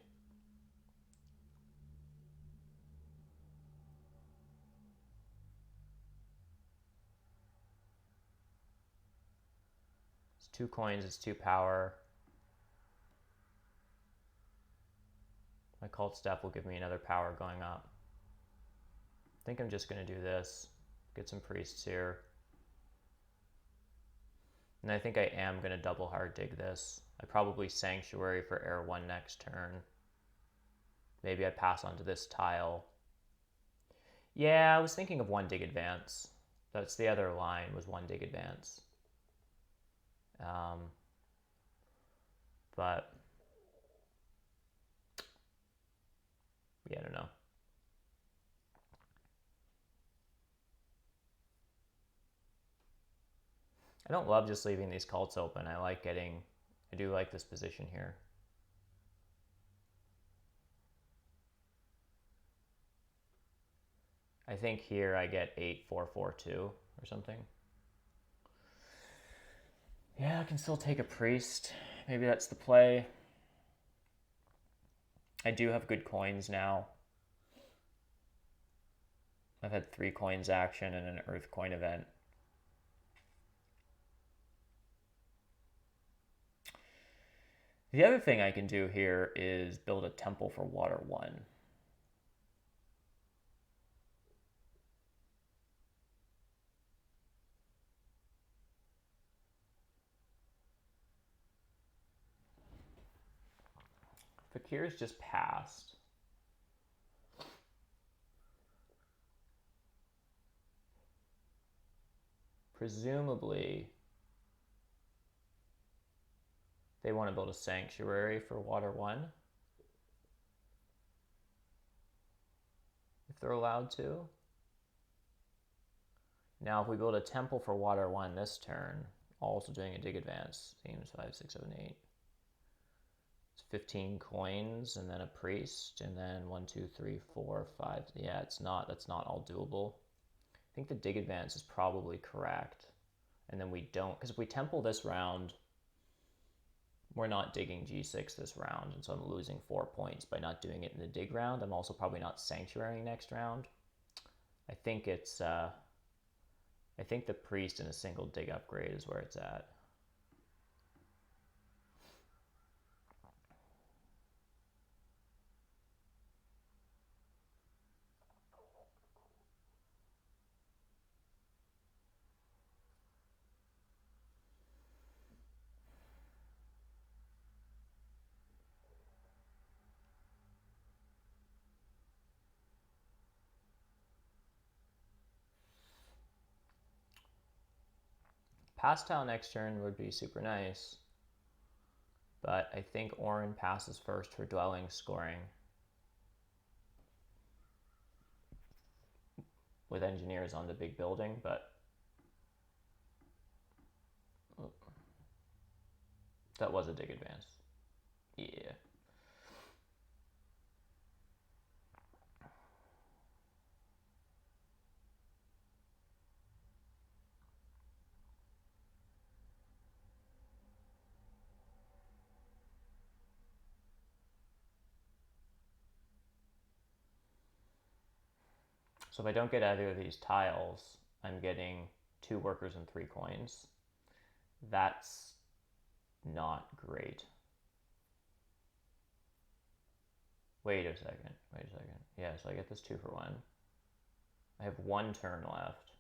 It's 2 coins, it's 2 power. My cult step will give me another power going up. I think I'm just going to do this. Get some priests here. And I think I am going to double hard dig this. I probably Sanctuary for Air 1 next turn. Maybe I pass on to this tile. Yeah, I was thinking of 1 dig advance. That's the other line, was 1 dig advance. But yeah, I don't know. I don't love just leaving these cults open. I do like this position here. I think here I get 8-4-4-2 or something. Yeah, I can still take a priest. Maybe that's the play. I do have good coins now. I've had 3 coins action and an earth coin event. The other thing I can do here is build a temple for water 1. Fakir's just passed. Presumably, they want to build a sanctuary for water 1. If they're allowed to. Now, if we build a temple for water 1 this turn, also doing a dig advance, seems 5, 6, 7, 8. It's 15 coins and then a priest, and then 1, 2, 3, 4, 5. Yeah, that's not all doable. I think the dig advance is probably correct. And then we don't, because if we temple this round, we're not digging G6 this round, and so I'm losing 4 points by not doing it in the dig round. I'm also probably not sanctuarying next round. I think it's, I think the priest in a single dig upgrade is where it's at. Pass tile next turn would be super nice, but I think Orin passes first for dwelling scoring. With engineers on the big building, but that was a dig advance. Yeah. So if I don't get either of these tiles, I'm getting 2 workers and 3 coins. That's not great. Wait a second. Yeah, so I get this 2 for 1. I have 1 turn left.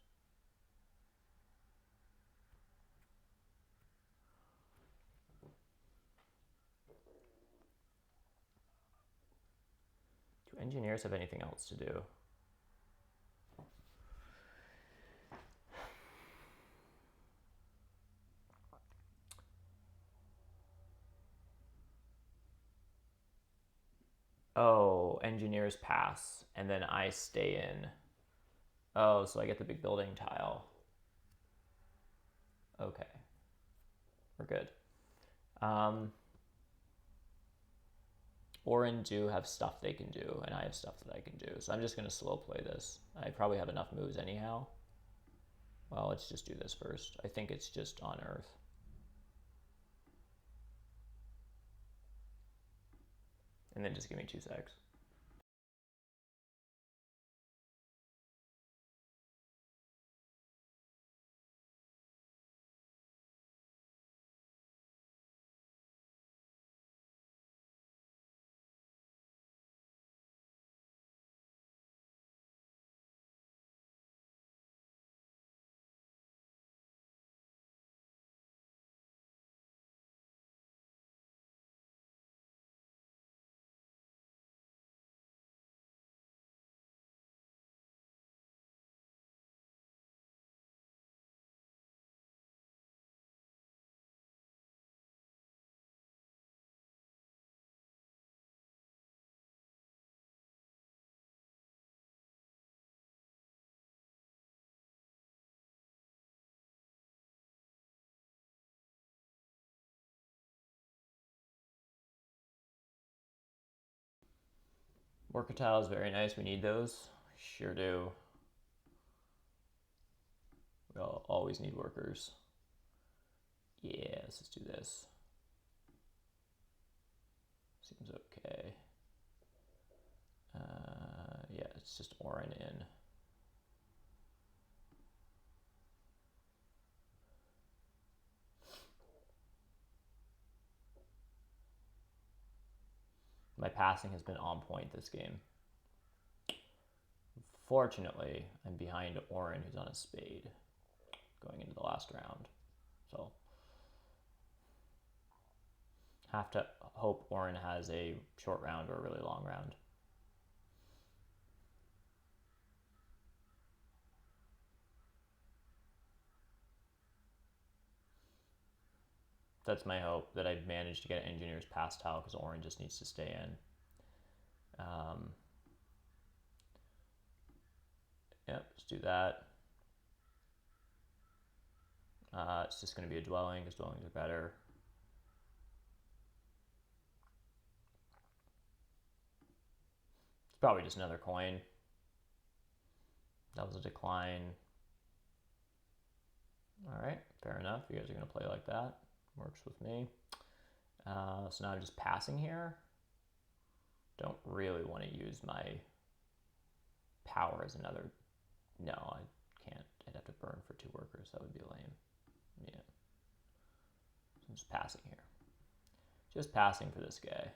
Do engineers have anything else to do? Oh, engineers pass, and then I stay in. Oh, so I get the big building tile. Okay. We're good. Orin do have stuff they can do, and I have stuff that I can do. So I'm just going to slow play this. I probably have enough moves anyhow. Well, let's just do this first. I think it's just on Earth. And then just give me 2 secs. Worker tile is very nice. We need those. Sure do. We'll always need workers. Yeah, let's just do this. Seems okay. Yeah, it's just Orin in. My passing has been on point this game. Fortunately, I'm behind Orin, who's on a spade, going into the last round. So, Have to hope Orin has a short round or a really long round. That's my hope, that I manage to get Engineers past tile because Orin just needs to stay in. Yep, let's do that. It's just going to be a dwelling because dwellings are better. It's probably just another coin. That was a decline. All right, fair enough. You guys are going to play like that. Works with me. So now I'm just passing here. Don't really want to use my power as another. No, I can't. I'd have to burn for 2 workers. That would be lame. Yeah. So I'm just passing here. Just passing for this guy.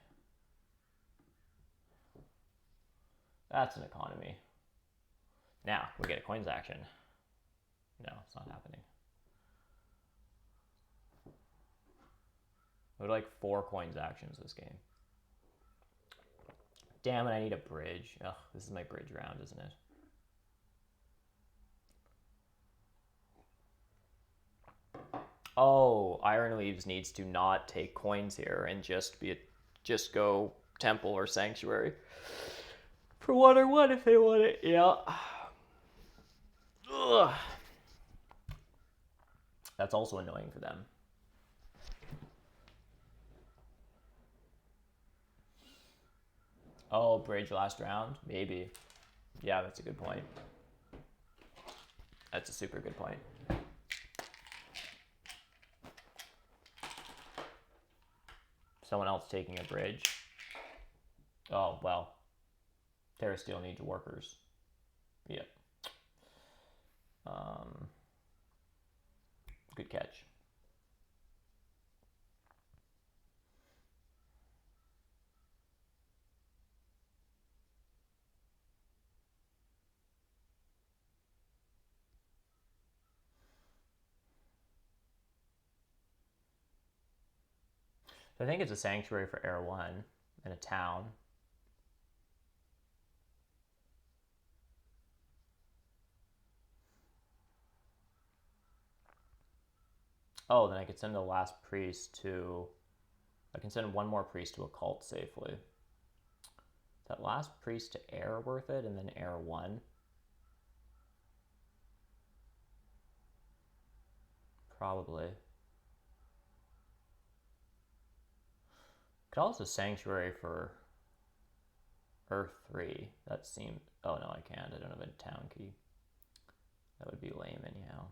That's an economy. Now, we get a coins action. No, it's not happening. I would like 4 coins actions this game. Damn it, I need a bridge. Ugh, this is my bridge round, isn't it? Oh, Iron Leaves needs to not take coins here and just go Temple or Sanctuary. For 1 or 1 if they want it, yeah. Ugh. That's also annoying for them. Oh, bridge last round? Maybe. Yeah, that's a good point. That's a super good point. Someone else taking a bridge. Oh, well. Terra Steel needs workers. Yep. Good catch. I think it's a sanctuary for Air 1 and a town. Oh, then I could send the last priest to... I can send 1 more priest to a cult safely. Is that last priest to Air worth it, and then Air 1? Probably. Could also sanctuary for Earth 3. That seemed... Oh, no, I can't. I don't have a town key. That would be lame anyhow.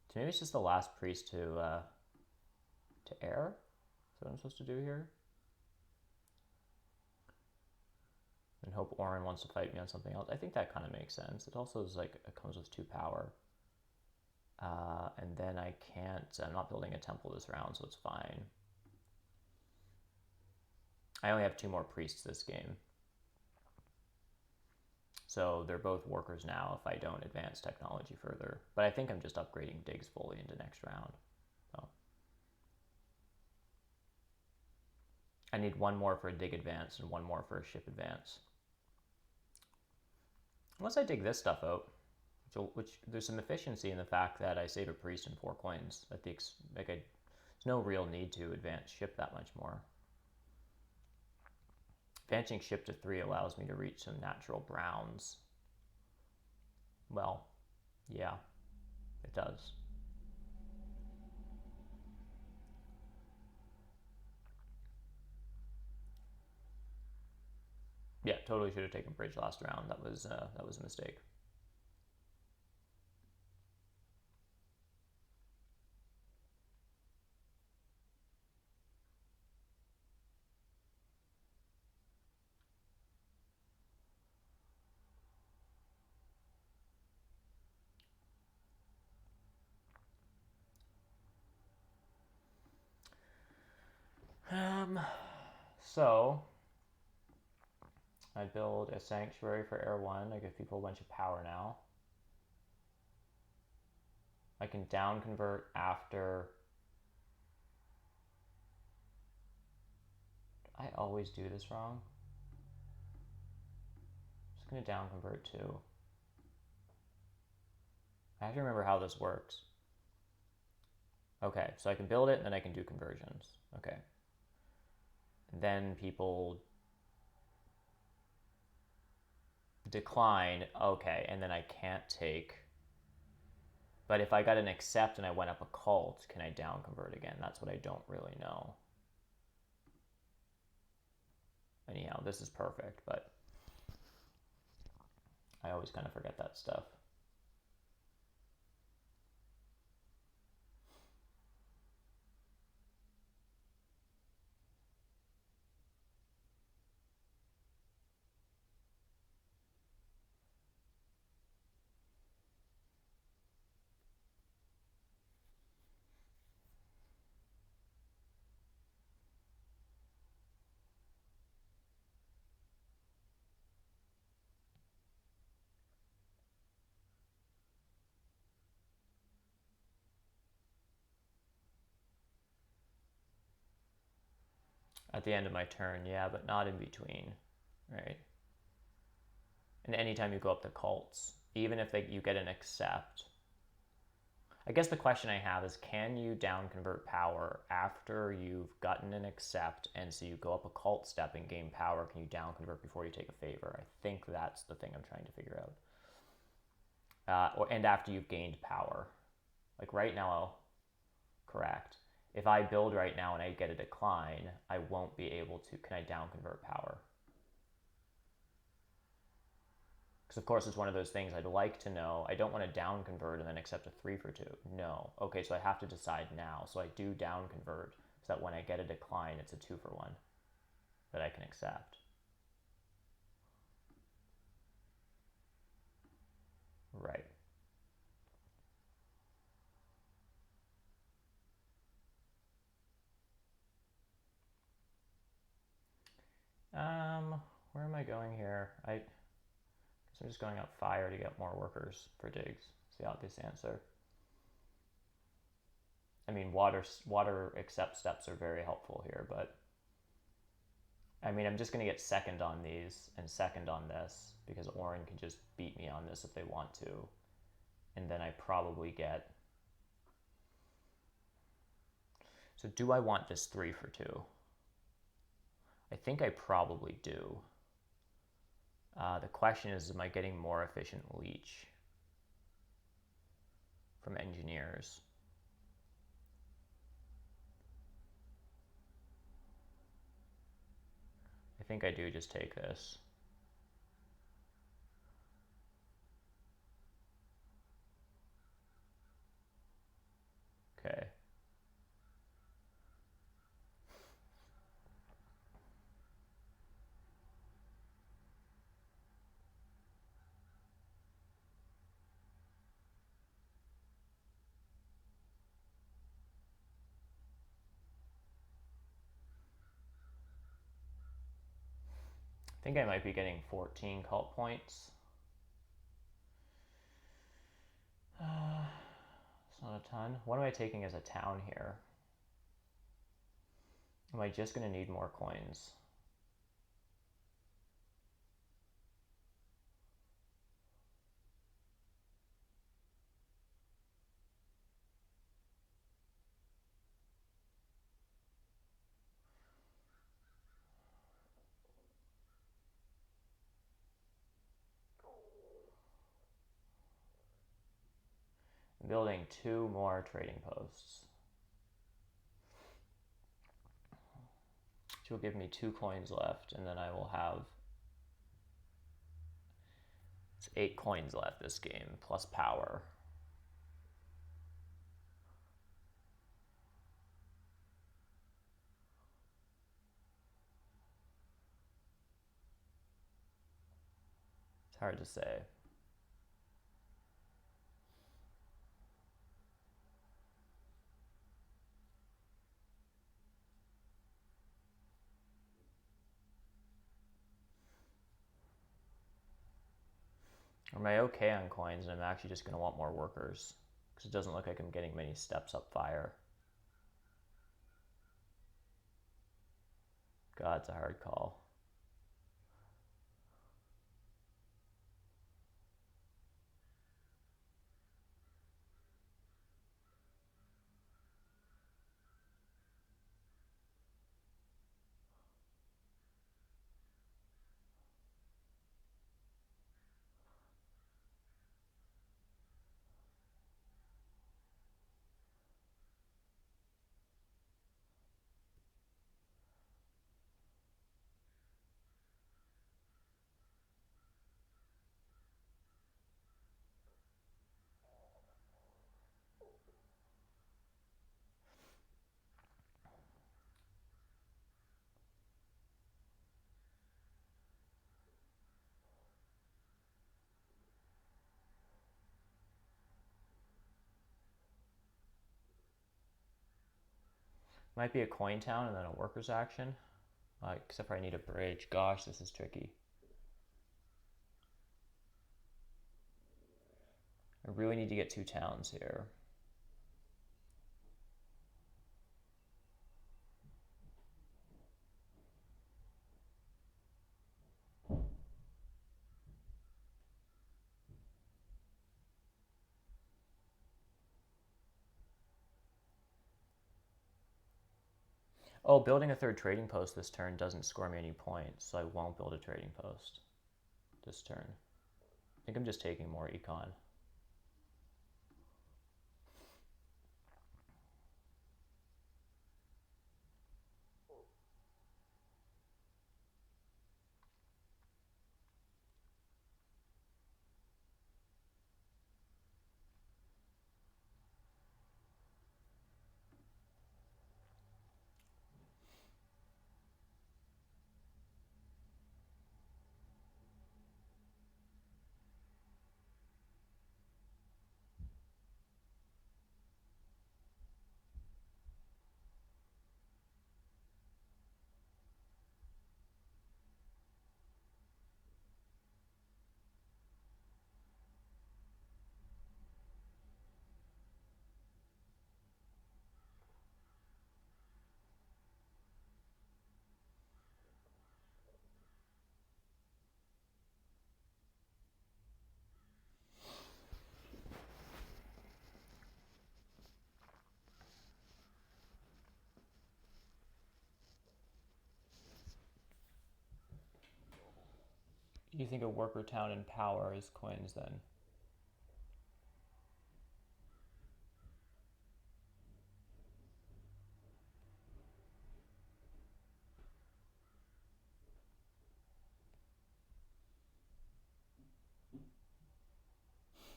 So maybe it's just the last priest to Air? Is that what I'm supposed to do here? And hope Orin wants to fight me on something else. I think that kind of makes sense. It also is like, it comes with 2 power. And then I can't... I'm not building a temple this round, so it's fine. I only have 2 more priests this game. So they're both workers now if I don't advance technology further. But I think I'm just upgrading digs fully into next round. So I need 1 more for a dig advance and 1 more for a ship advance. Unless I dig this stuff out, which there's some efficiency in the fact that I save a priest and 4 coins. There's no real need to advance ship that much more. Advancing ship to 3 allows me to reach some natural browns. Well, yeah, it does. Yeah, totally should have taken bridge last round. That was a mistake. So I build a sanctuary for Air 1. I give people a bunch of power now. I can down convert after I always do this wrong. I'm just going to down convert 2. I have to remember how this works. Okay, so I can build it and then I can do conversions. Okay. Then people decline. Okay, and then I can't take. But if I got an accept and I went up a cult, can I down convert again? That's what I don't really know. Anyhow, this is perfect, but I always kind of forget that stuff. At the end of my turn, yeah, but not in between, right? And anytime you go up to cults, even if you get an accept, I guess the question I have is, can you down convert power after you've gotten an accept, and so you go up a cult step and gain power? Can you down convert before you take a favor? I think that's the thing I'm trying to figure out. And after you've gained power, like right now, correct. If I build right now and I get a decline, I won't be able to. Can I down convert power? Because of course it's one of those things I'd like to know. I don't want to down convert and then accept a 3 for 2. No. Okay, so I have to decide now. So I do down convert so that when I get a decline, it's a 2 for 1 that I can accept. Right. Where am I going here? I guess I'm just going up fire to get more workers for digs. It's the obvious answer. I mean, water accept steps are very helpful here, but I mean, I'm just going to get second on these and second on this because Orin can just beat me on this if they want to. And then I probably get... So do I want this 3 for 2? I think I probably do. The question is, am I getting more efficient leech from engineers? I think I do just take this. Okay. I think I might be getting 14 cult points. It's not a ton. What am I taking as a town here? Am I just going to need more coins? I'm building 2 more trading posts, which will give me 2 coins left, and then I will have 8 coins left this game, plus power. It's hard to say. Am I okay on coins, and I'm actually just going to want more workers, because it doesn't look like I'm getting many steps up fire. God, it's a hard call. Might be a coin town and then a worker's action. Except for I need a bridge. Gosh, this is tricky. I really need to get 2 towns here. Oh, building a 3rd trading post this turn doesn't score me any points, so I won't build a trading post this turn. I think I'm just taking more econ. You think a worker town in power is coins then?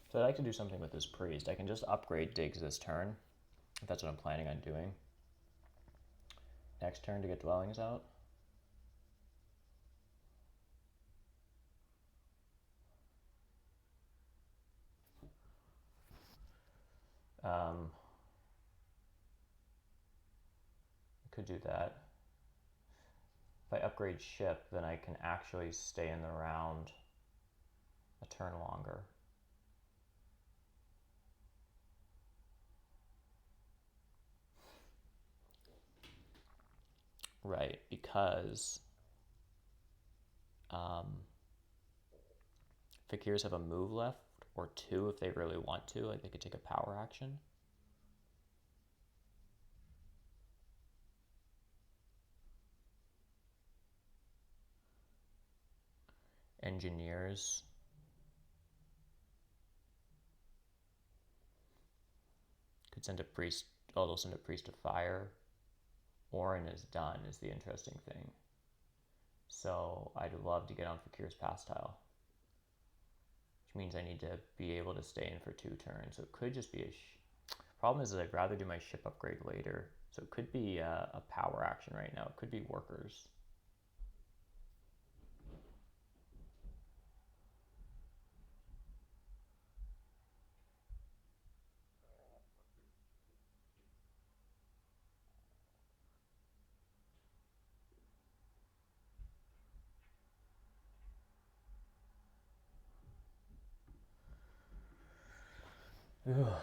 So I'd like to do something with this priest. I can just upgrade digs this turn, if that's what I'm planning on doing. Next turn to get dwellings out. Could do that. If I upgrade ship, then I can actually stay in the round a turn longer. Right, because Fakirs have a move left, or 2 if they really want to. Like they could take a power action. Engineers. Could send a priest. Oh, they'll send a priest of fire. Orin is done is the interesting thing. So I'd love to get on Fakir's pass tile, which means I need to be able to stay in for 2 turns. So it could just be a... Problem is that I'd rather do my ship upgrade later. So it could be a power action right now. It could be workers. Ugh.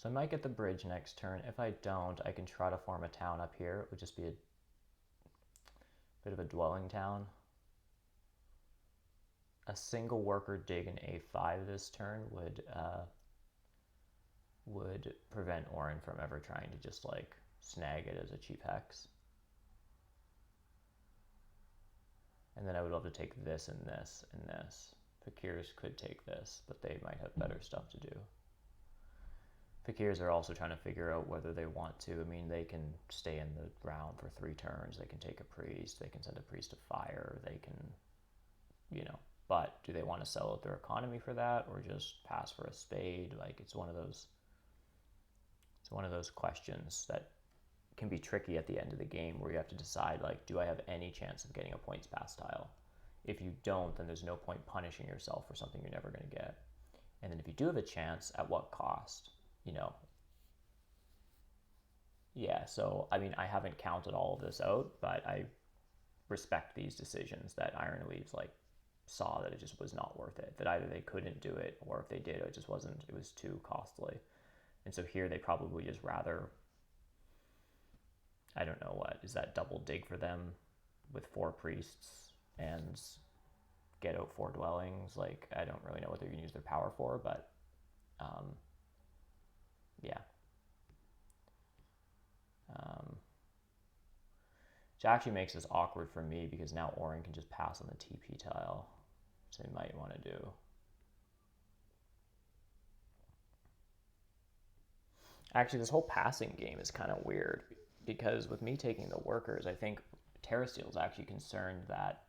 So I might get the bridge next turn. If I don't, I can try to form a town up here. It would just be a bit of a dwelling town. A single worker dig in A5 this turn would prevent Orin from ever trying to just like snag it as a cheap hex. And then I would love to take this and this and this. Fakirs could take this, but they might have better stuff to do. Fakirs are also trying to figure out whether they want to. I mean, they can stay in the round for 3 turns. They can take a priest. They can send a priest to fire. They can, you know, but do they want to sell out their economy for that or just pass for a spade? Like, it's one of those questions that can be tricky at the end of the game where you have to decide, like, do I have any chance of getting a points pass tile? If you don't, then there's no point punishing yourself for something you're never going to get. And then if you do have a chance, at what cost? You know? Yeah, so, I mean, I haven't counted all of this out, but I respect these decisions that Iron Leaves, like, saw that it just was not worth it. That either they couldn't do it, or if they did, it just wasn't, it was too costly. And so here they probably just rather, I don't know what, is that double dig for them with 4 priests and get out 4 dwellings? Like, I don't really know what they're going to use their power for, but yeah. Which actually makes this awkward for me because now Orin can just pass on the TP tile. So they might want to do. Actually, this whole passing game is kind of weird because with me taking the workers, I think Terra Steel is actually concerned that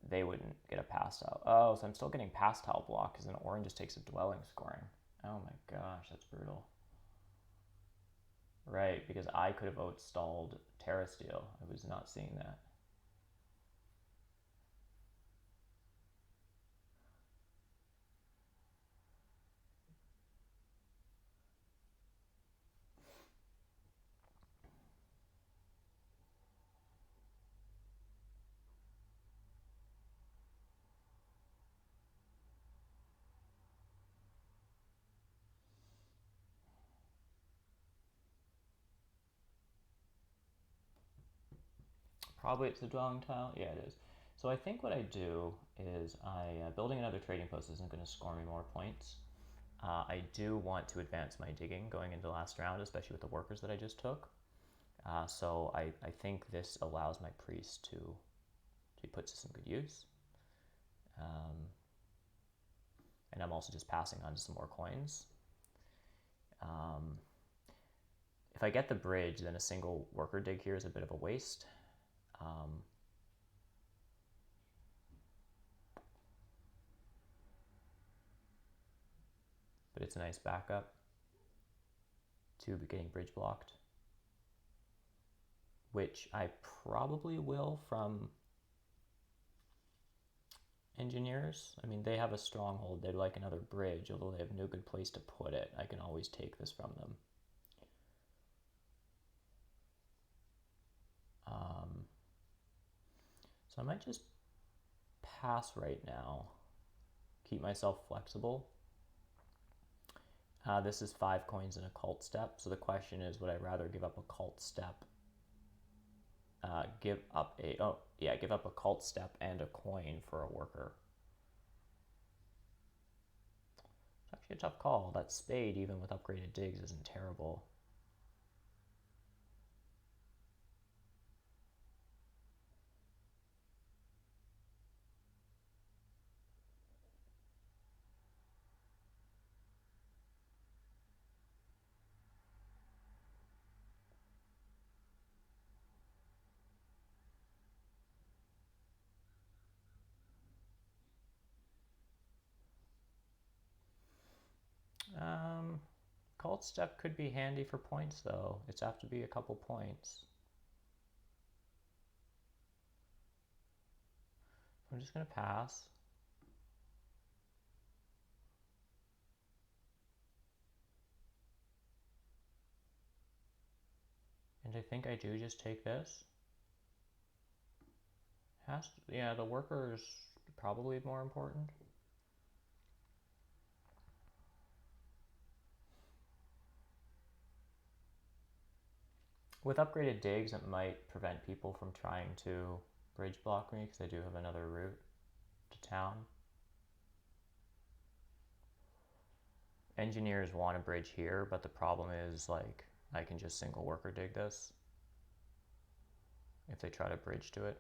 they wouldn't get a pass tile. Oh, so I'm still getting pass tile block because then Orin just takes a dwelling scoring. Oh my gosh, that's brutal. Right, because I could have outstalled Terra Steel. I was not seeing that. Probably it's the dwelling tile. Yeah, it is. So I think what I do is building another trading post isn't going to score me more points. I do want to advance my digging going into the last round, especially with the workers that I just took. So I think this allows my priest to be put to some good use. And I'm also just passing on to some more coins. If I get the bridge, then a single worker dig here is a bit of a waste. But it's a nice backup to getting bridge blocked, which I probably will from engineers. I mean, they have a stronghold. They'd like another bridge, although they have no good place to put it. I can always take this from them. So I might just pass right now. Keep myself flexible. This is 5 coins in a cult step. So the question is, would I rather give up a cult step? Give up a cult step and a coin for a worker. It's actually a tough call. That spade, even with upgraded digs, isn't terrible. Cult step could be handy for points, though. It's have to be a couple points. I'm just going to pass. And I think I do just take this. Yeah, the worker is probably more important. With upgraded digs, it might prevent people from trying to bridge block me because I do have another route to town. Engineers want a bridge here, but the problem is, like, I can just single worker dig this if they try to bridge to it.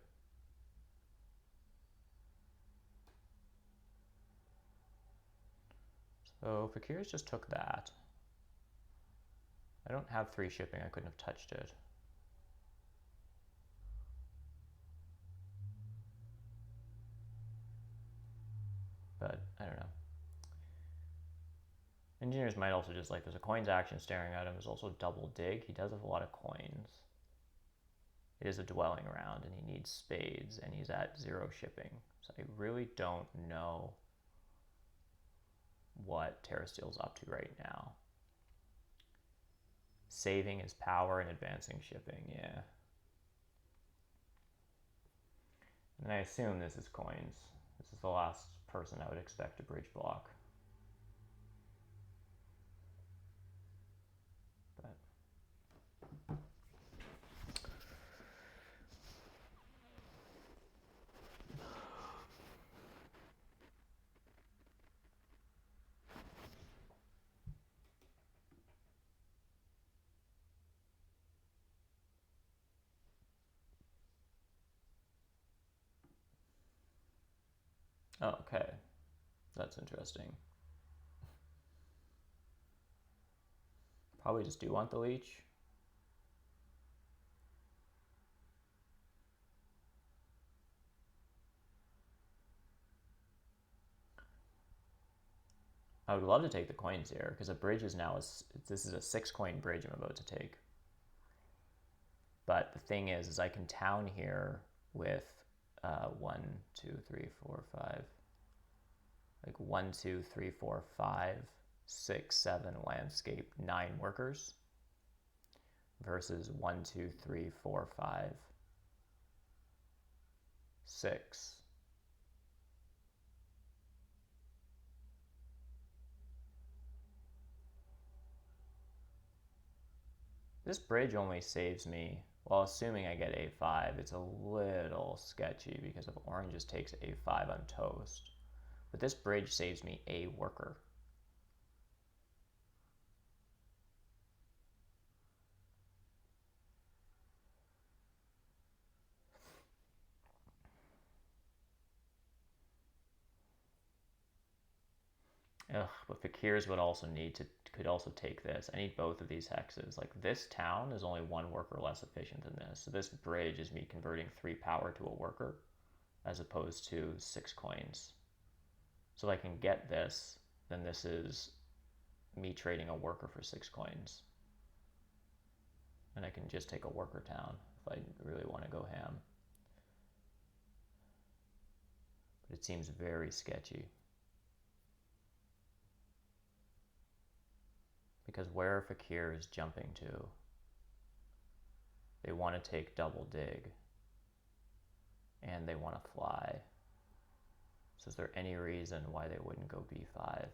So Fakirs just took that. I don't have 3 shipping, I couldn't have touched it. But I don't know. Engineers might also just, like, there's a coins action staring at him. There's also double dig. He does have a lot of coins. It is a dwelling round and he needs spades and he's at 0 shipping. So I really don't know what Terra Steel's up to right now. Saving his power and advancing shipping, yeah. And I assume this is coins. This is the last person I would expect to bridge block. But oh, okay, that's interesting. Probably just do want the leech. I would love to take the coins here because a bridge is now, this is a 6 coin bridge I'm about to take. But the thing is I can town here with 1, 2, 3, 4, 5, like 1, 2, 3, 4, 5, 6, 7 landscape, 9 workers versus 1, 2, 3, 4, 5, 6. This bridge only saves me, well, assuming I get a5, it's a little sketchy because if orange just takes a5, I'm toast. But this bridge saves me a worker. Ugh, but Fakirs would also could also take this. I need both of these hexes. Like, this town is only 1 worker less efficient than this. So this bridge is me converting 3 power to a worker as opposed to 6 coins. So if I can get this, then this is me trading a worker for 6 coins. And I can just take a worker town if I really want to go ham. But it seems very sketchy. Because where are Fakirs jumping to? They want to take double dig. And they want to fly. So is there any reason why they wouldn't go b5?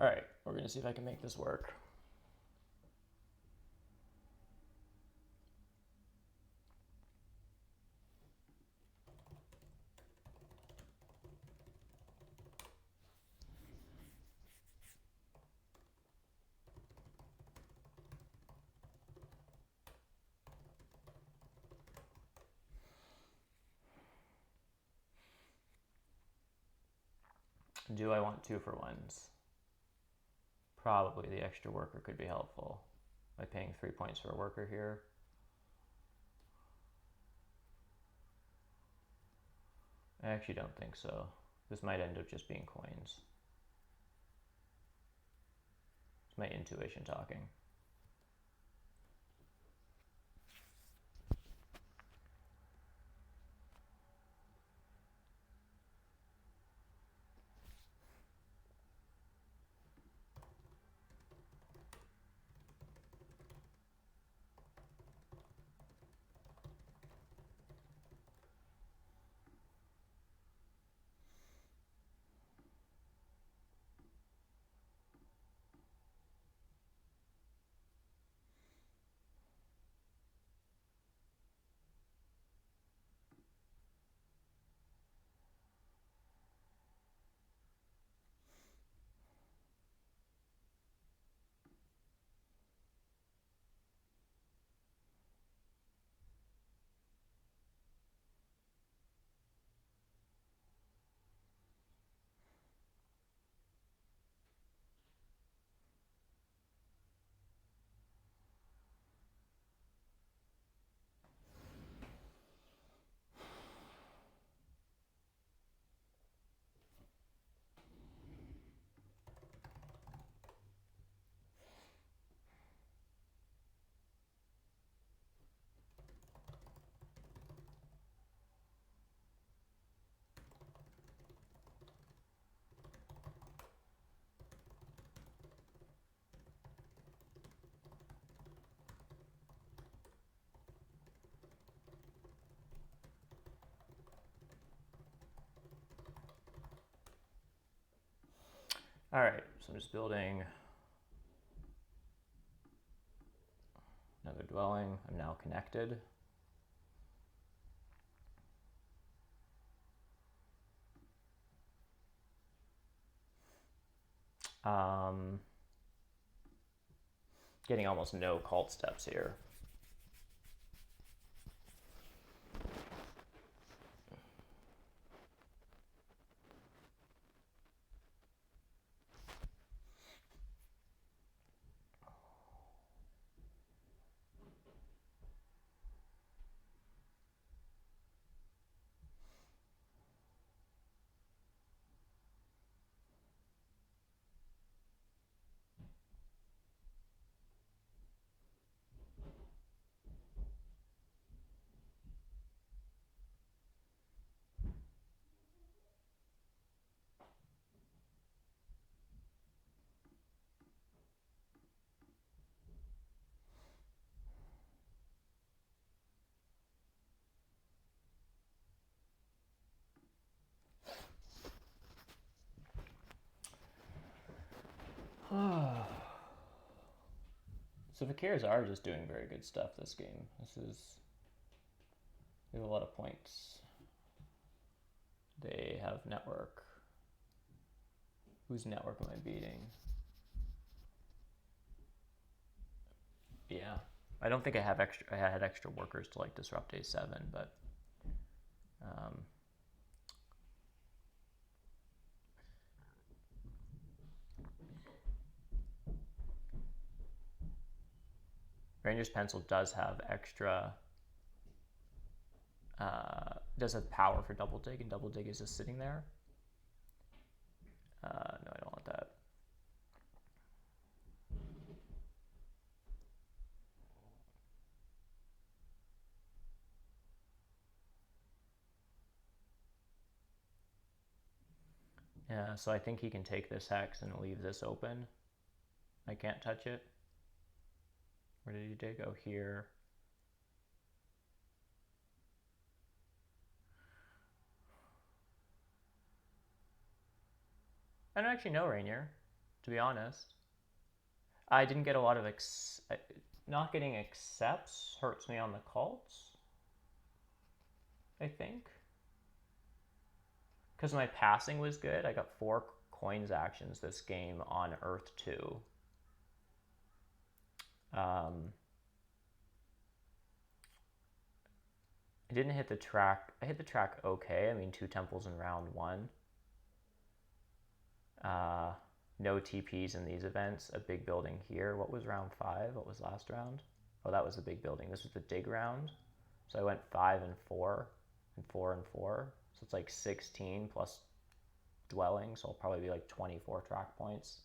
All right, we're gonna see if I can make this work. Do I want 2-for-1s? Probably the extra worker could be helpful. By paying 3 points for a worker here. I actually don't think so. This might end up just being coins. It's my intuition talking. All right, so I'm just building another dwelling. I'm now connected. Getting almost no cult steps here. So Vaquirs are just doing very good stuff this game. They have a lot of points. They have network. Whose network am I beating? Yeah. I don't think I had extra workers to like disrupt A7, but Ranger's Pencil does have extra, does have power for Double Dig, and Double Dig is just sitting there. No, I don't want that. Yeah, so I think he can take this hex and leave this open. I can't touch it. Where did he dig? Oh, here. I don't actually know Rainier, to be honest. I didn't get a lot of not getting accepts hurts me on the cults, I think. Because my passing was good. I got 4 coins actions this game on Earth 2. I didn't hit the track. I hit the track okay. I mean, 2 temples in round 1. No TPs in these events. A big building here. What was round 5? What was last round? Oh, that was the big building. This was the dig round. So I went 5 and 4 and 4 and 4. So it's like 16 plus dwelling. So I'll probably be like 24 track points.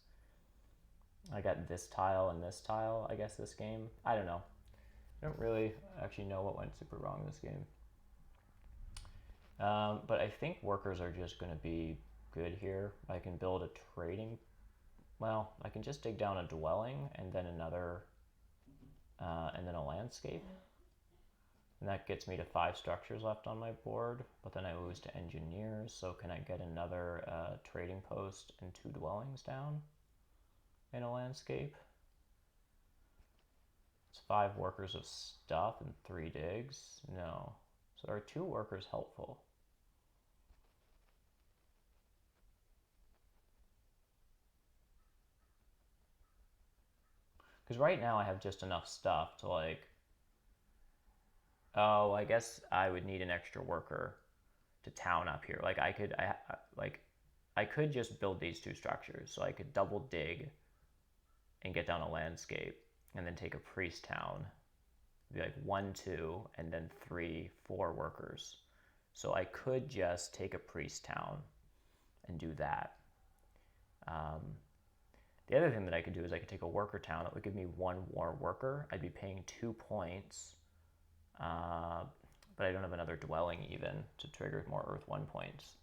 I got this tile and this tile, I guess, this game. I don't know. I don't really actually know what went super wrong this game. But I think workers are just going to be good here. I can build a trading. Well, I can just dig down a dwelling and then another, and then a landscape. And that gets me to 5 structures left on my board, but then I lose to engineers. So can I get another trading post and 2 dwellings down in a landscape? It's 5 workers of stuff and 3 digs. No. So are 2 workers helpful? Because right now I have just enough stuff to like, oh, I guess I would need an extra worker to town up here. Like I could just build these 2 structures. So I could double dig and get down a landscape and then take a priest town. It'd be like 1, 2, and then 3, 4 workers. So I could just take a priest town and do that. The other thing that I could do is I could take a worker town. That would give me 1 more worker. I'd be paying 2 points, but I don't have another dwelling even to trigger more Earth 1 points.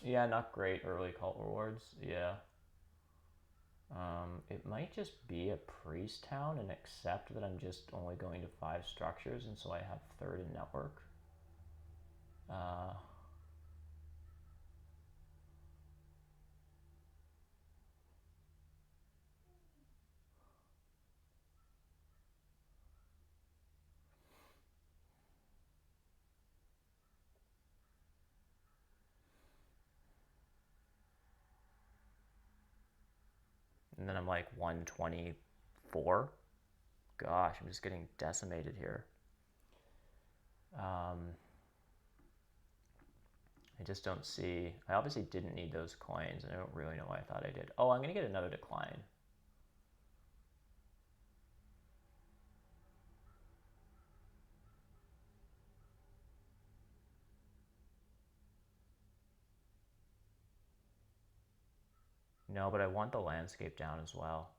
Yeah, not great early cult rewards. Yeah. It might just be a priest town and accept that I'm just only going to 5 structures, and so I have 3rd in network. And then I'm like 124. Gosh, I'm just getting decimated here. I just don't see. I obviously didn't need those coins, and I don't really know why I thought I did. Oh, I'm going to get another decline. No, but I want the landscape down as well.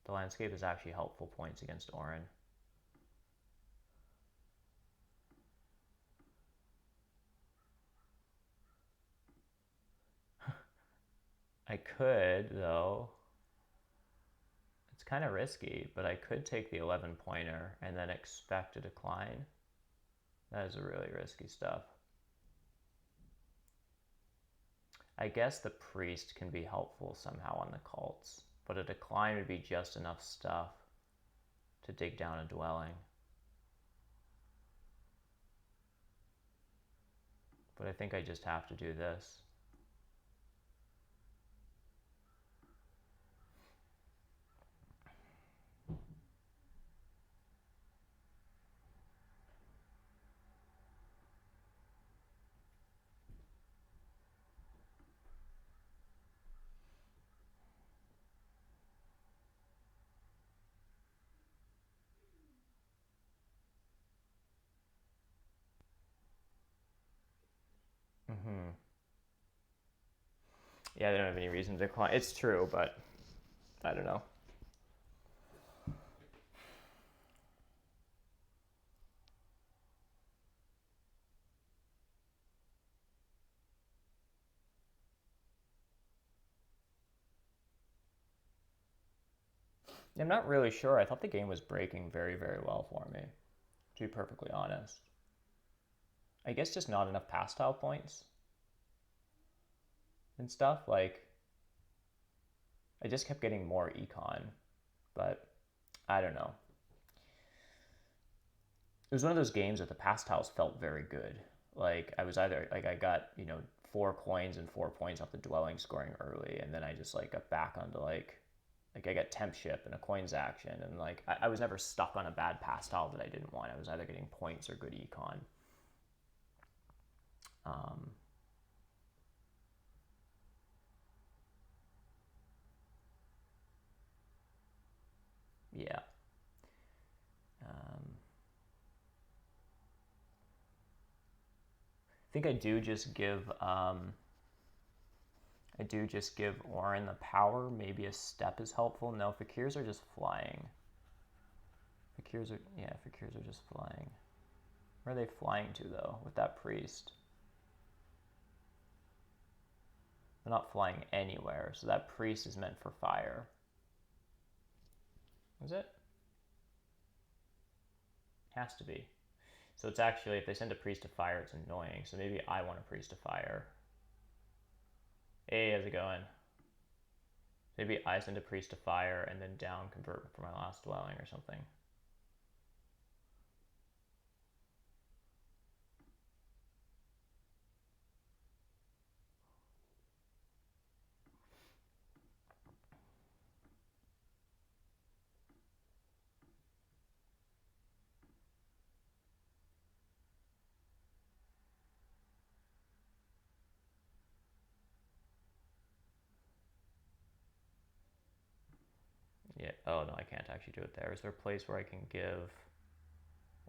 The landscape is actually helpful points against Orin. I could, though. It's kind of risky, but I could take the 11-pointer and then expect a decline. That is really risky stuff. I guess the priest can be helpful somehow on the cults, but a decline would be just enough stuff to dig down a dwelling. But I think I just have to do this. Yeah, they don't have any reason to decline. It's true, but I don't know. I'm not really sure. I thought the game was breaking very, very well for me, to be perfectly honest. I guess just not enough pastile points and stuff. Like, I just kept getting more econ, but I don't know. It was one of those games that the pastiles felt very good. Like, I was either, like, I got, 4 coins and 4 points off the dwelling scoring early, and then I just, like, got back onto, like I got temp ship and a coins action, and like I was never stuck on a bad pastile that I didn't want. I was either getting points or good econ. think I do just give Orin the power. Maybe a step is helpful. No, Fakirs are just flying. Fakirs are just flying. Where are they flying to though with that priest? They're not flying anywhere, so that priest is meant for fire. Is it? Has to be. So it's actually, if they send a priest to fire, it's annoying. So maybe I want a priest to fire. Hey, how's it going? Maybe I send a priest to fire and then down convert for my last dwelling or something. Yeah. Oh no, I can't actually do it there. Is there a place where I can give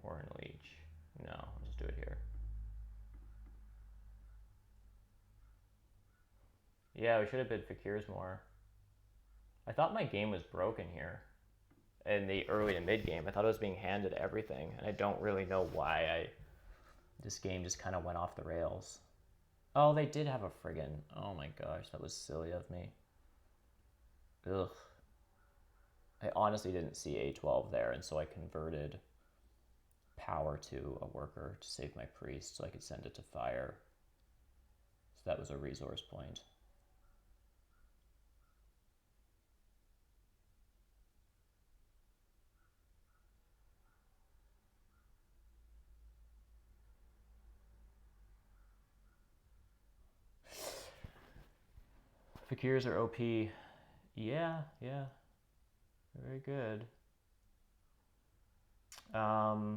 Orin Leech? No, I'll just do it here. Yeah, we should have bid Fakirs more. I thought my game was broken here in the early and mid game. I thought I was being handed everything, and I don't really know why this game just kind of went off the rails. Oh, they did have a friggin'. Oh my gosh, that was silly of me. Ugh. I honestly didn't see A12 there, and so I converted power to a worker to save my priest so I could send it to fire. So that was a resource point. Fakirs are OP. Yeah. Very good. I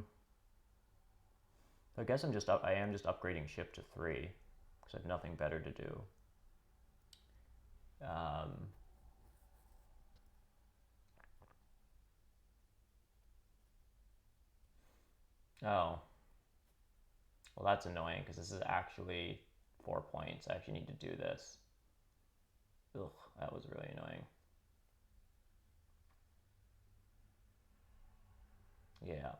guess I am just upgrading ship to 3 because I have nothing better to do. Oh. Well, that's annoying because this is actually 4 points. I actually need to do this. Ugh, that was really annoying. Yeah.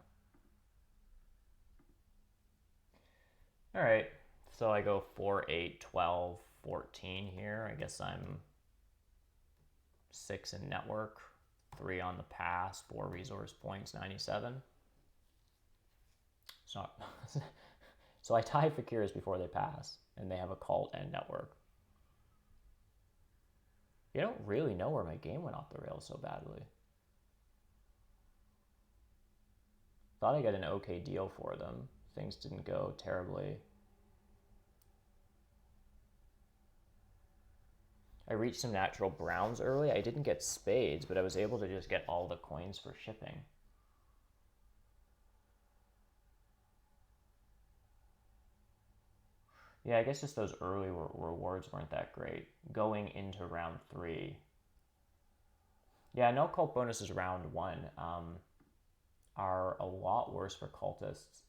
All right. So I go 4, 8, 12, 14 here. I guess I'm 6 in network, 3 on the pass, 4 resource points, 97. It's not. So I tie Fakirs before they pass, and they have a cult and network. You don't really know where my game went off the rails so badly. Thought I got an okay deal for them. Things didn't go terribly. I reached some natural browns early. I didn't get spades, but I was able to just get all the coins for shipping. Yeah, I guess just those early rewards weren't that great. Going into round 3. Yeah, no cult bonuses round 1 are a lot worse for cultists.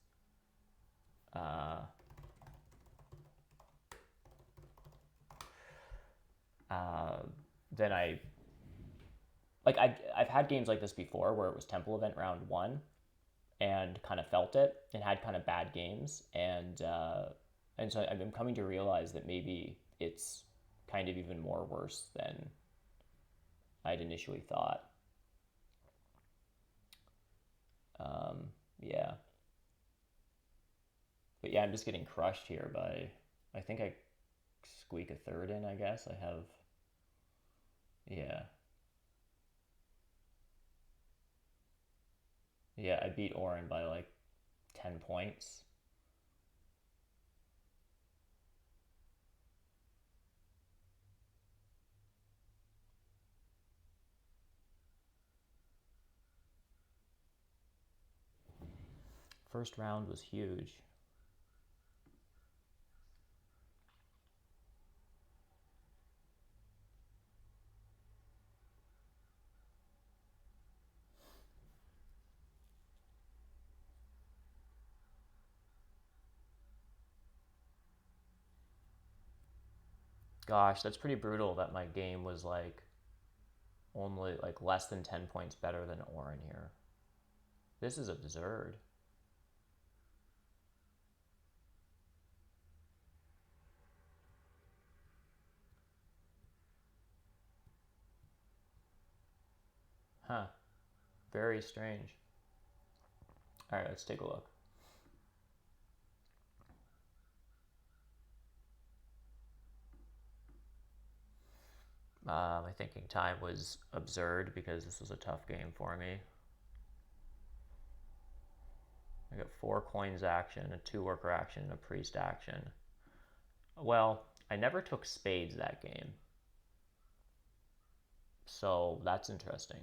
Than I've had games like this before where it was temple event round 1 and kind of felt it and had kind of bad games, and so I'm coming to realize that maybe it's kind of even more worse than I'd initially thought. Yeah. But yeah, I'm just getting crushed here by, I think I squeak a third in, I guess. I have, yeah. Yeah, I beat Orin by like 10 points. First round was huge. Gosh, that's pretty brutal that my game was like only like less than 10 points better than Orin here. This is absurd. Huh. Very strange. All right, let's take a look. My thinking time was absurd because this was a tough game for me. I got 4 coins action, a 2 worker action, and a priest action. Well, I never took spades that game. So that's interesting.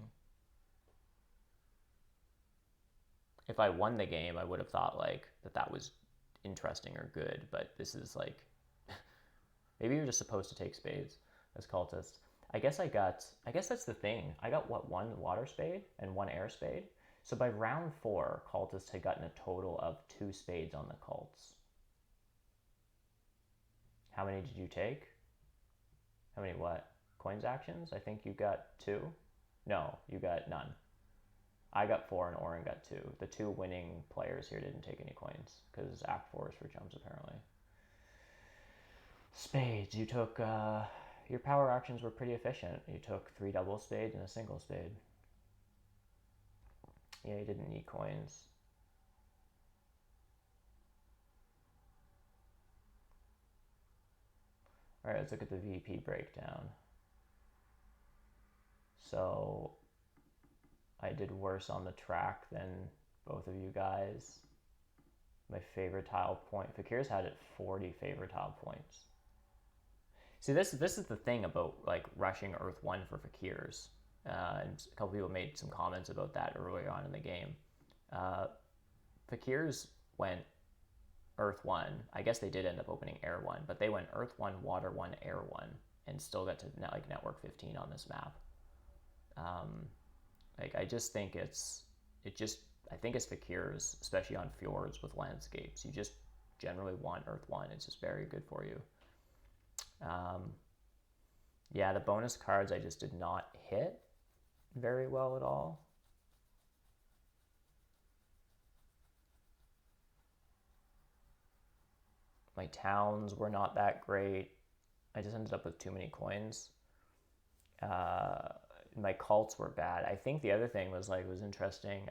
If I won the game, I would have thought like that was interesting or good, but this is like maybe you're just supposed to take spades as cultists. I guess that's the thing. I got what, 1 water spade and 1 air spade. So by round 4, cultists had gotten a total of 2 spades on the cults. How many did you take? How many what? Coins actions? I think you got 2. No, you got none. I got 4 and Oren got 2. The 2 winning players here didn't take any coins because Act 4 is for chumps apparently. Spades. You took, your power actions were pretty efficient. You took 3 double spades and a single spade. Yeah, you didn't need coins. All right, let's look at the VP breakdown. So I did worse on the track than both of you guys. My favorite tile point, Fakir's had it 40 favorite tile points. See, this is the thing about like rushing Earth 1 for Fakirs. And a couple people made some comments about that earlier on in the game. Fakirs went Earth 1. I guess they did end up opening Air 1, but they went Earth 1, Water 1, Air 1, and still got to like Network 15 on this map. Like I just think I think it's Fakirs, especially on fjords with landscapes. You just generally want Earth 1. It's just very good for you. Yeah, the bonus cards I just did not hit very well at all. My towns were not that great. I just ended up with too many coins. My cults were bad. I think the other thing was interesting.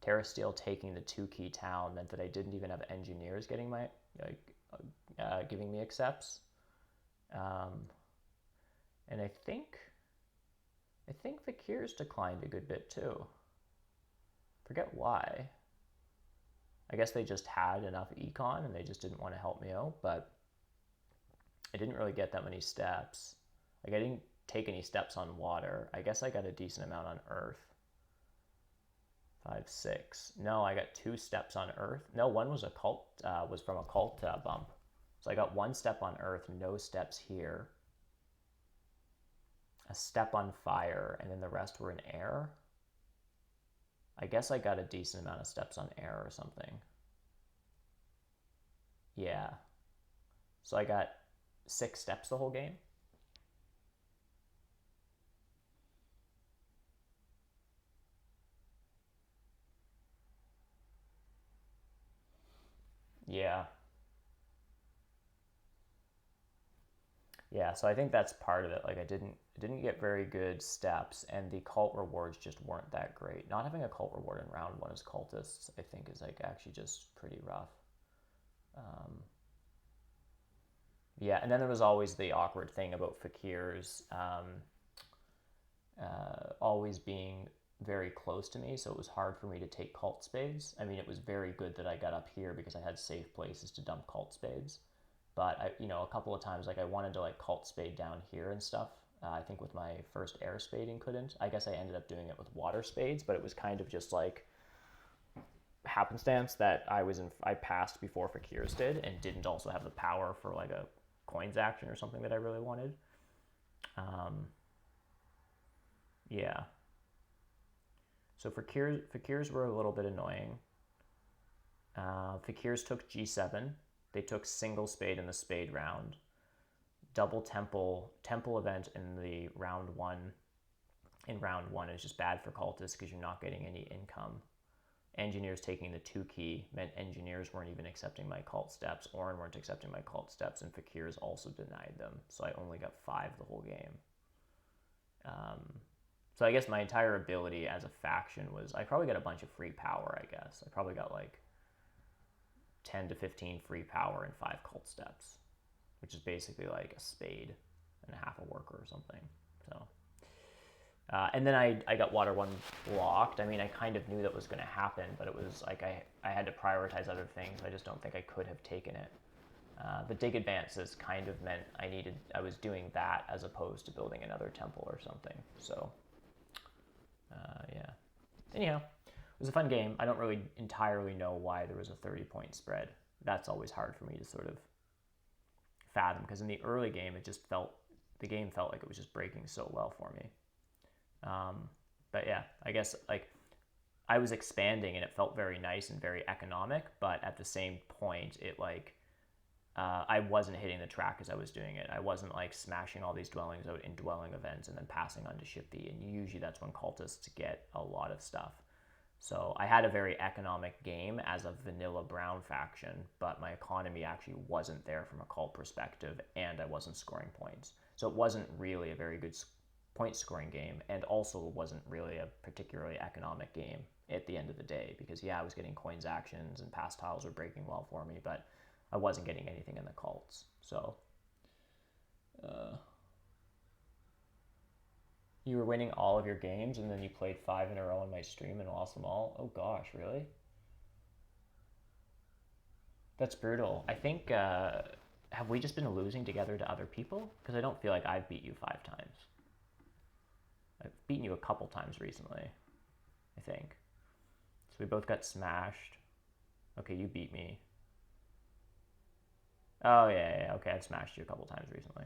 Terra Steel taking the 2 key town meant that I didn't even have engineers getting my giving me accepts. And I think Fakir's declined a good bit too. Forget why. I guess they just had enough econ and they just didn't want to help me out, but I didn't really get that many steps. Like I didn't take any steps on water. I guess I got a decent amount on earth. 5, 6. No, I got 2 steps on earth. No, one was was from a cult bump. So I got 1 step on earth, no steps here. A step on fire, and then the rest were in air. I guess I got a decent amount of steps on air or something. Yeah. So I got 6 steps the whole game. Yeah. Yeah, so I think that's part of it. Like I didn't get very good steps, and the cult rewards just weren't that great. Not having a cult reward in round 1 as cultists, I think, is like actually just pretty rough. Yeah, and then there was always the awkward thing about Fakirs always being very close to me, so it was hard for me to take cult spades. I mean, it was very good that I got up here because I had safe places to dump cult spades. But a couple of times, like I wanted to like cult spade down here and stuff. I think with my first air spading couldn't. I guess I ended up doing it with water spades, but it was kind of just like happenstance that I passed before Fakirs did and didn't also have the power for like a coins action or something that I really wanted. Yeah. So Fakirs were a little bit annoying. Fakirs took G7. They took single spade in the spade round. double temple event in the round one. In round one is just bad for cultists because you're not getting any income. Engineers taking the 2 key meant engineers weren't even accepting my cult steps. Orin weren't accepting my cult steps, and Fakirs also denied them. So I only got 5 the whole game. So I guess my entire ability as a faction was, I probably got a bunch of free power, I guess. I probably got like 10 to 15 free power and 5 cult steps, which is basically like a spade and a half a worker or something. So, and then I got Water 1 blocked. I mean, I kind of knew that was going to happen, but it was like I had to prioritize other things. I just don't think I could have taken it. But Dig Advances kind of meant I was doing that as opposed to building another temple or something. So, yeah. Anyhow, it was a fun game. I don't really entirely know why there was a 30-point spread. That's always hard for me to sort of fathom, because in the early game, the game felt like it was just breaking so well for me. But yeah, I guess like I was expanding and it felt very nice and very economic, but at the same point, it like, I wasn't hitting the track as I was doing it. I wasn't like smashing all these dwellings out in dwelling events and then passing on to ship B. And usually that's when cultists get a lot of stuff. So I had a very economic game as a vanilla brown faction, but my economy actually wasn't there from a cult perspective, and I wasn't scoring points. So it wasn't really a very good point scoring game, and also it wasn't really a particularly economic game at the end of the day, because yeah, I was getting coins actions and pass tiles were breaking well for me, but I wasn't getting anything in the cults. So you were winning all of your games and then you played 5 in a row on my stream and lost them all? Oh gosh, really? That's brutal. I think, have we just been losing together to other people? Because I don't feel like I've beat you 5 times. I've beaten you a couple times recently, I think. So we both got smashed. Okay, you beat me. Oh, yeah, okay, I've smashed you a couple times recently.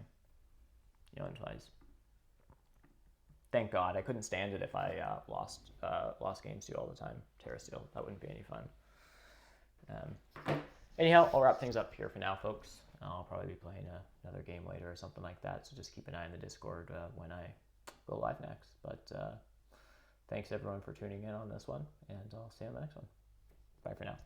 You know, twice. Thank God. I couldn't stand it if I lost games to you all the time. Terra Steel. That wouldn't be any fun. Anyhow, I'll wrap things up here for now, folks. I'll probably be playing another game later or something like that, so just keep an eye on the Discord when I go live next. But thanks, everyone, for tuning in on this one, and I'll see you on the next one. Bye for now.